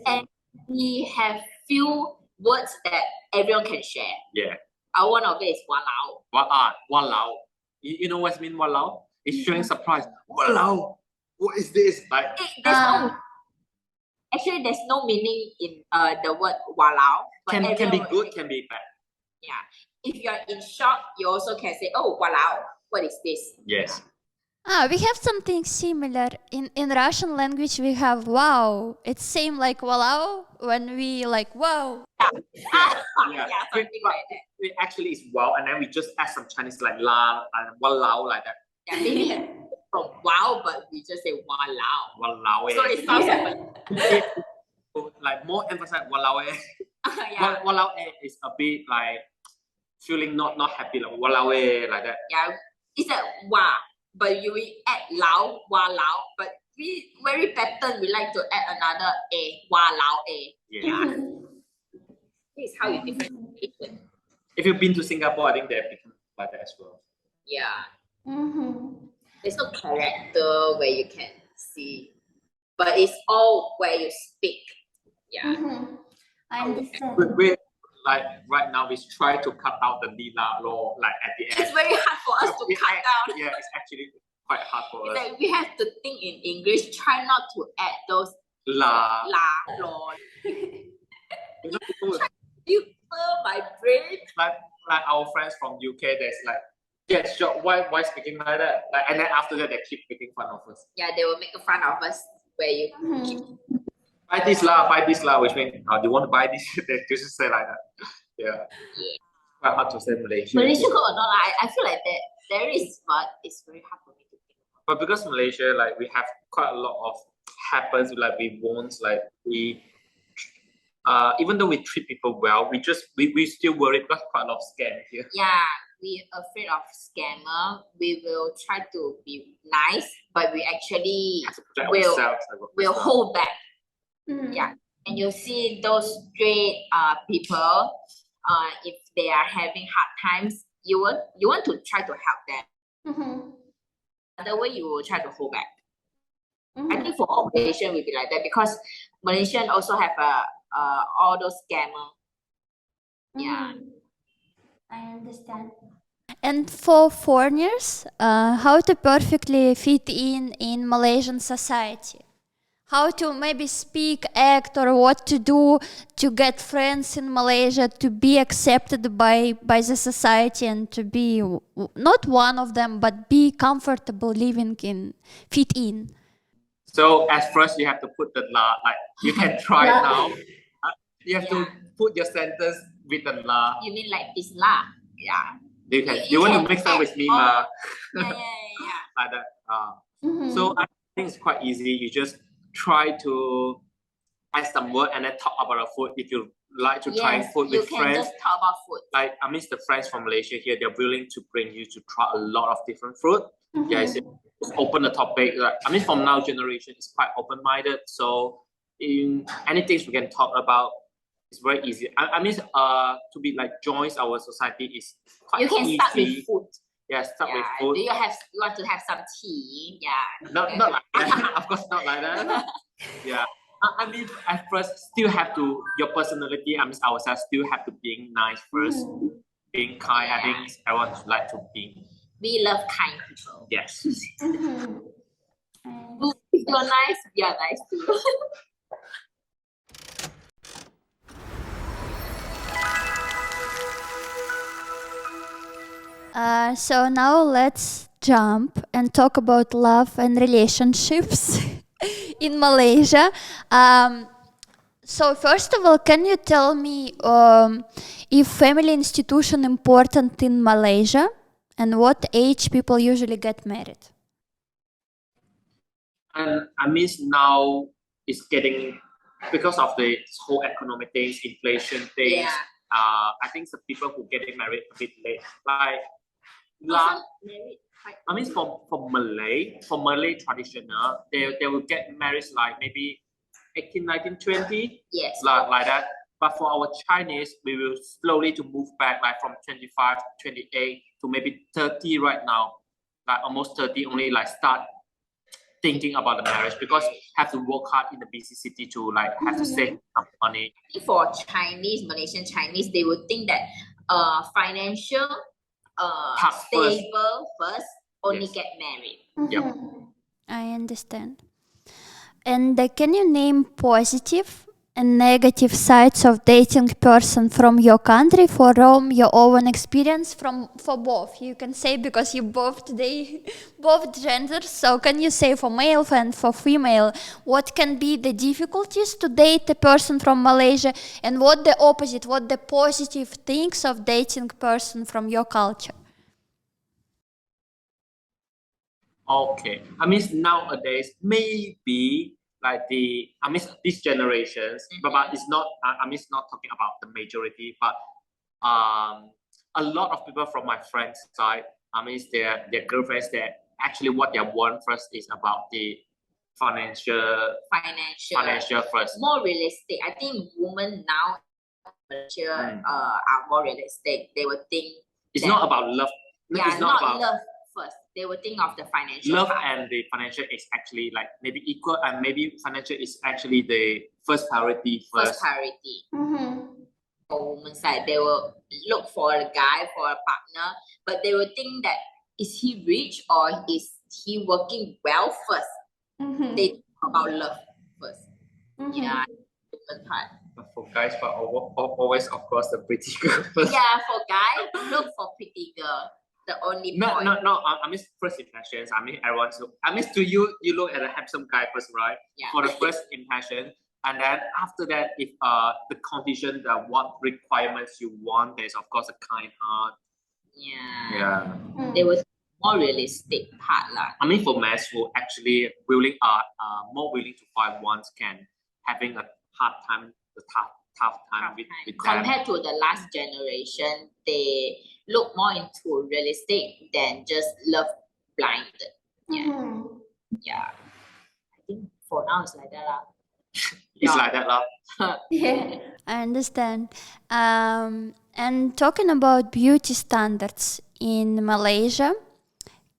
And we have few words that everyone can share. Yeah. One of it is walao. Walao. You know what I mean walao? It's showing surprise. Walao. What is this? Like actually there's no meaning in the word walao. Can be good, can be bad. Yeah. If you're in shock, you also can say, oh walao, what is this? Yes. We have something similar. In Russian language, we have wow. It's same like walao when we like wow. Yeah, something like that. It actually is wow, and then we just add some Chinese like la and walao like that. Yeah, maybe from wow, but we just say walao. Walao. So it sounds like more emphasize walao. Walao is a bit like feeling not happy, like walao like that. Yeah, it's a wa. But you will add lao, wa lao, but we very pattern, we like to add another a, wa lao a. Yeah. This is how you differentiate it. If you've been to Singapore, I think they've become like that as well. Yeah. There's no character where you can see but it's all where you speak. Yeah. I understand. We like right now we try to cut out the lila law like at the end. It's very hard for us to cut down. Yeah, it's actually quite hard for us. Like we have to think in English. Try not to add those La. law. You know, people would- Filter my brain. like our friends from UK, there's like, yeah, sure, why speaking like that? Like, and then after that, they keep making fun of us. Yeah, they will make fun of us where you keep. Buy this lah, which means, do you want to buy this? They just say like that. Yeah. Quite hard to say Malaysia. Malaysia got a lot. I feel like that there is, but it's very hard for me to think. But because Malaysia, like we have quite a lot of happens, like we won't, like we, even though we treat people well, we still worry because quite a lot of scam here. Yeah, we afraid of scammer. We will try to be nice, but we actually will hold back. Yeah, and you see those straight people, if they are having hard times, you want to try to help them. Other way, you will try to hold back. I think for all Malaysian will be like that because Malaysian also have all those scammer. Yeah, I understand. And for foreigners, how to perfectly fit in Malaysian society? How to maybe speak, act, or what to do to get friends in Malaysia, to be accepted by the society, and to be not one of them, but be comfortable living fit in. So at first you have to put the la, like you can try now. You have to put your sentence with the la. You mean like this la? Yeah. You want to mix up with me, ma? Yeah. Like that. So I think it's quite easy. You just try to add some word and then talk about the food. If you like to try food with friends, you can just talk about food. Like the friends from Malaysia here, they're willing to bring you to try a lot of different food. Yeah, just open the topic. Like, from now generation is quite open-minded. So in anything we can talk about, it's very easy. To be like joins our society is quite easy. You can start with food. Yeah, start with food. Do you want to have some tea? Yeah. Not like that. Of course, not like that. Yeah. At first, still have to, your personality, ourselves still have to being nice first. Being kind, I think everyone would like to be. We love kind people. Yes. If you're nice, we are nice too. So now let's jump and talk about love and relationships in Malaysia. So first of all, can you tell me if family institution important in Malaysia and what age people usually get married? And now it's getting, because of the whole economic things, inflation things, I think the people who getting married a bit late. For Malay traditional, they will get married like maybe 18, 19, 20. Yes. Like that. But for our Chinese, we will slowly to move back like from 25, 28 to maybe 30 right now. Like almost 30, only like start thinking about the marriage because have to work hard in the busy city to like have to save some money. For Chinese, Malaysian Chinese, they would think that financial stable first, only get married. Yep. I understand. And can you name positive and negative sides of dating person from your country, from your own experience, for both? You can say, because you both genders, so can you say for male and for female, what can be the difficulties to date a person from Malaysia, and what the opposite, what the positive things of dating person from your culture? Okay, nowadays maybe like these generations, but it's not. Not talking about the majority, but a lot of people from my friends' side, their girlfriends, that actually what they want first is about the financial first. More realistic. I think women now are more realistic. They will think it's not about love. It's not about love first. they will think of the financial love part. and the financial is actually like maybe equal, and maybe financial is actually the first priority. First priority. For women's side, they will look for a guy, for a partner, but they will think that is he rich or is he working well first. They think about love first. Yeah, different part. But for guys, but always of course the pretty girl first. Yeah, for guys, look for pretty girl. The only point. No. I mean first impressions. I mean everyone. I mean to you, you look at a handsome guy first, right? Yeah. For the first impression, and then after that, if the condition, that what requirements you want, there's of course a kind heart. Yeah. They were more realistic part lah. I mean for men who actually more willing to find ones can having a hard time, tough time with them. Compared to the last generation, they look more into realistic than just love blinded. Yeah. I think for now it's like that lah. It's like that lah. Yeah, I understand. And talking about beauty standards in Malaysia,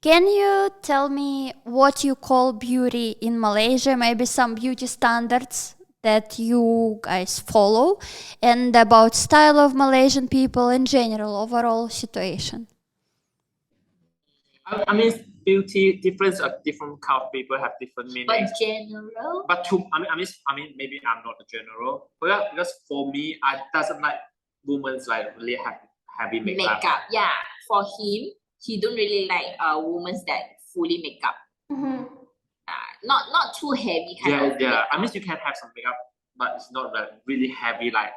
can you tell me what you call beauty in Malaysia? Maybe some beauty standards that you guys follow, and about style of Malaysian people in general, overall situation. I mean, beauty different kind of people have different meanings. But general. But I mean, maybe I'm not a general, but because for me, I doesn't like women's like really heavy makeup. Yeah, for him, he don't really like women that fully makeup. Not too heavy kind of. Yeah. I mean, you can have some makeup, but it's not like really heavy like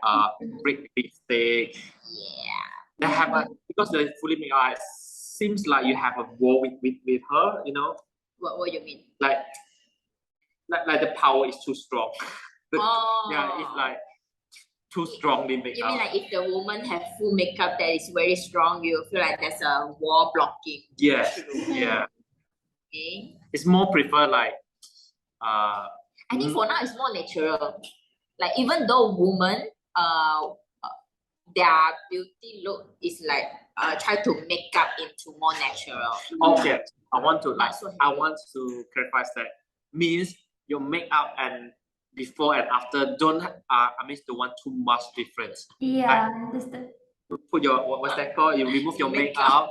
brick lipstick. Yeah. They have because the fully makeup seems like you have a war with her. You know. What you mean? Like the power is too strong. Yeah, it's like too strongly makeup. You mean like if the woman have full makeup that is very strong, you feel like there's a wall blocking? Yes. Yeah. Okay. It's more prefer like. I think for now it's more natural. Like even though women, their beauty look is like try to make up into more natural. Okay, I want to clarify that means your makeup and before and after don't want too much difference. Yeah, like, understand. Put your what's that called? You remove your makeup.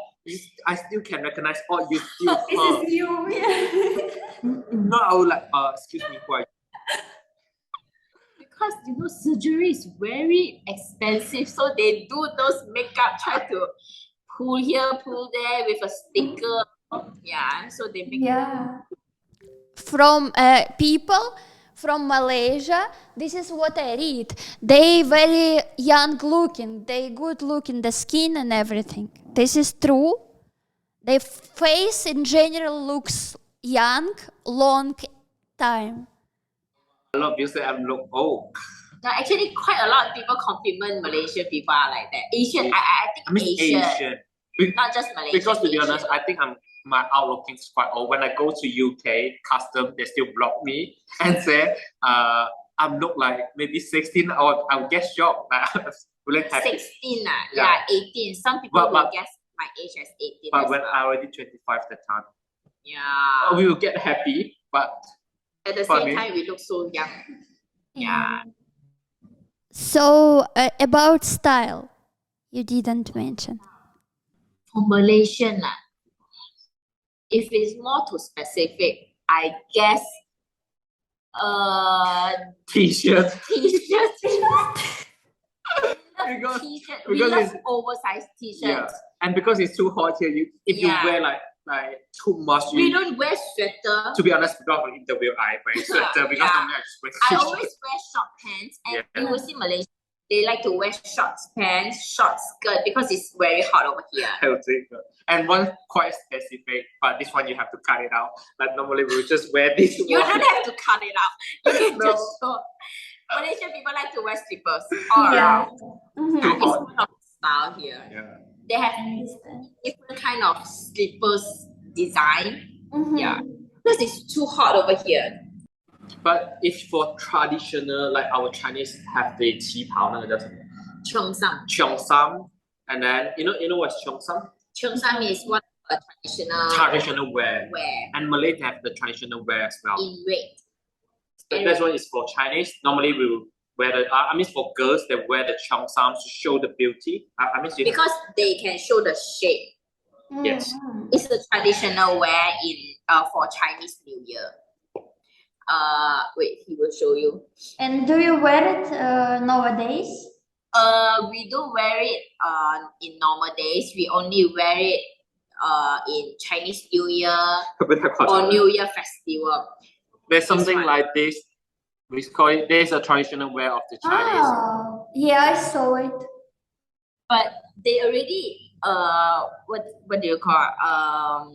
I still can recognize. Oh, you still. This is you. Yeah. No, I would like. Excuse me, who are you? Because surgery is very expensive, so they do those makeup, try to pull here, pull there with a sticker. Yeah, so they make. Yeah. From people from Malaysia, this is what I read. They very young looking, they good looking, the skin and everything. This is true. Their face in general looks young, long time. A lot of people say I look old. No, actually, quite a lot of people compliment Malaysian people are like that. Asian, I think Asian. Not just Malaysian. Because to be honest, I think my outlook is quite old. When I go to UK custom, they still block me and say I look like maybe 16, or I'll get shocked. Really happy. 16, yeah, 18. Some people will guess my age as 18. But when I already 25 that time, yeah, we will get happy. But at the same time, we look so young. Yeah. So about style, you didn't mention. For Malaysian, if it's more too specific, I guess t-shirt. Because we love oversized t-shirts. Yeah. And because it's too hot here, if you wear like too much, we don't wear sweater. To be honest, because of interview, I wear sweater because normally I just wear t-shirt. I always wear short pants, and you will see Malaysia. They like to wear short pants, short skirt because it's very hot over here. I would say so. And one quite specific, but this one you have to cut it out. Like normally we would just wear this. You don't have to cut it out. You can just show. Malaysian people like to wear slippers all around. It's one of the style here. Yeah. They have different kind of slippers design. Yeah, because it's too hot over here. But if for traditional, like our Chinese have the 旗袍, 那个叫什么? Cheongsam. Cheongsam. And then you know what's cheongsam? Cheongsam is one a traditional wear. wear And Malay have the traditional wear as well. in red. That's one is for Chinese. Normally we will wear the, I mean for girls, they wear the cheongsam to show the beauty. I mean because they can show the shape. Yes. It's a traditional wear in for Chinese New Year. Wait, he will show you. And do you wear it nowadays? We don't wear it in normal days. We only wear it in Chinese New Year or New Year festival. There's something like this. We call it. There's a traditional wear of the Chinese. Oh, yeah, I saw it. But they already what do you call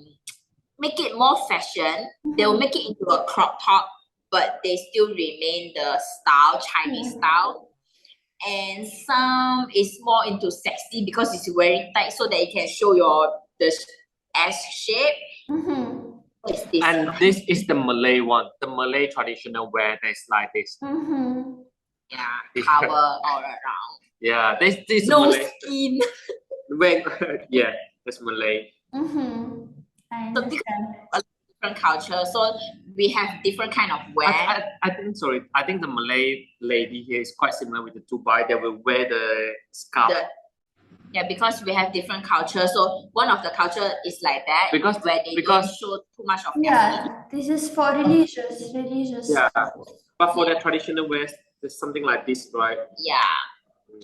make it more fashion. They'll make it into a crop top, but they still remain the style, Chinese style. And some is more into sexy because it's very tight, so that you can show the S shape. And this is the Malay one, the Malay traditional wear that's like this. Yeah, cover all around. Yeah, this no Malay. Skin. Yeah, that's Malay. I So understand. Different culture, so we have different kind of wear. I think the Malay lady here is quite similar with the Dubai. They will wear the scarf. Yeah, because we have different culture. So one of the culture is like that, where they don't show too much of ethnicity. This is for religious. Yeah, but for the traditional wear, there's something like this, right? Yeah.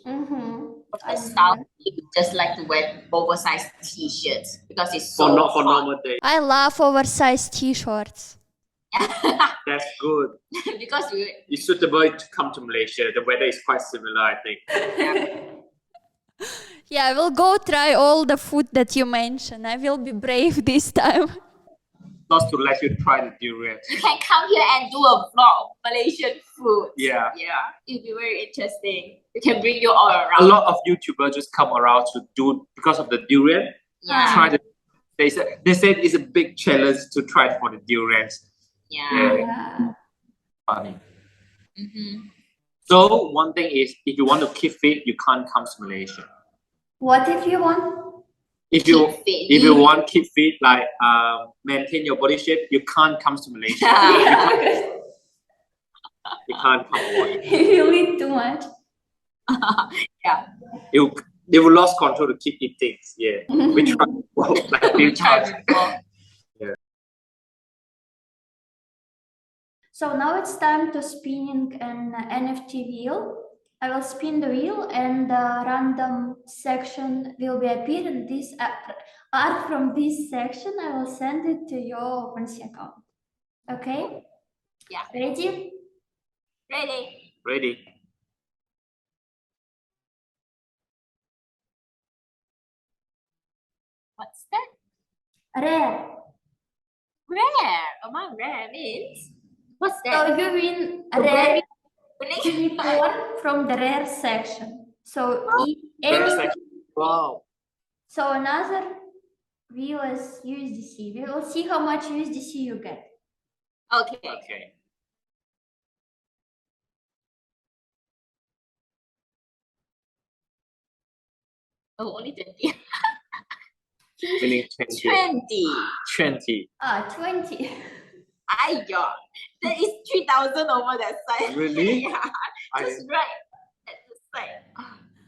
The style, we just like to wear oversized T-shirts because it's so for normal days. I love oversized T-shirts. That's good. Because it's suitable to come to Malaysia. The weather is quite similar, I think. Yeah, I will go try all the food that you mentioned. I will be brave this time. Not to let you try the durian. You can come here and do a vlog of Malaysian food. Yeah. It'll be very interesting. We can bring you all around. A lot of YouTubers just come around to do because of the durian. Yeah. They said it's a big challenge to try for the durians. Yeah. Funny. So one thing is, if you want to keep fit, you can't come to Malaysia. What if you want? If you want keep fit, like maintain your body shape, you can't come to Malaysia. You can't come over. If you eat too much. Yeah. You will lose control to keep eating. Yeah. We try like few times. Yeah. So now it's time to spinning an NFT wheel. I will spin the wheel and the random section will be appear in this art from this section. I will send it to your OpenSea account. Okay? Yeah. Ready? Ready. What's that? Rare. Among rare means? What's that? So you win a rare unicorn from the rare section. So Wow. So another wheel is USDC. We will see how much USDC you get. Okay. Oh, only 20. Meaning 20. 20. There is 3,000 over that side. Really? Yeah. Just right at the side.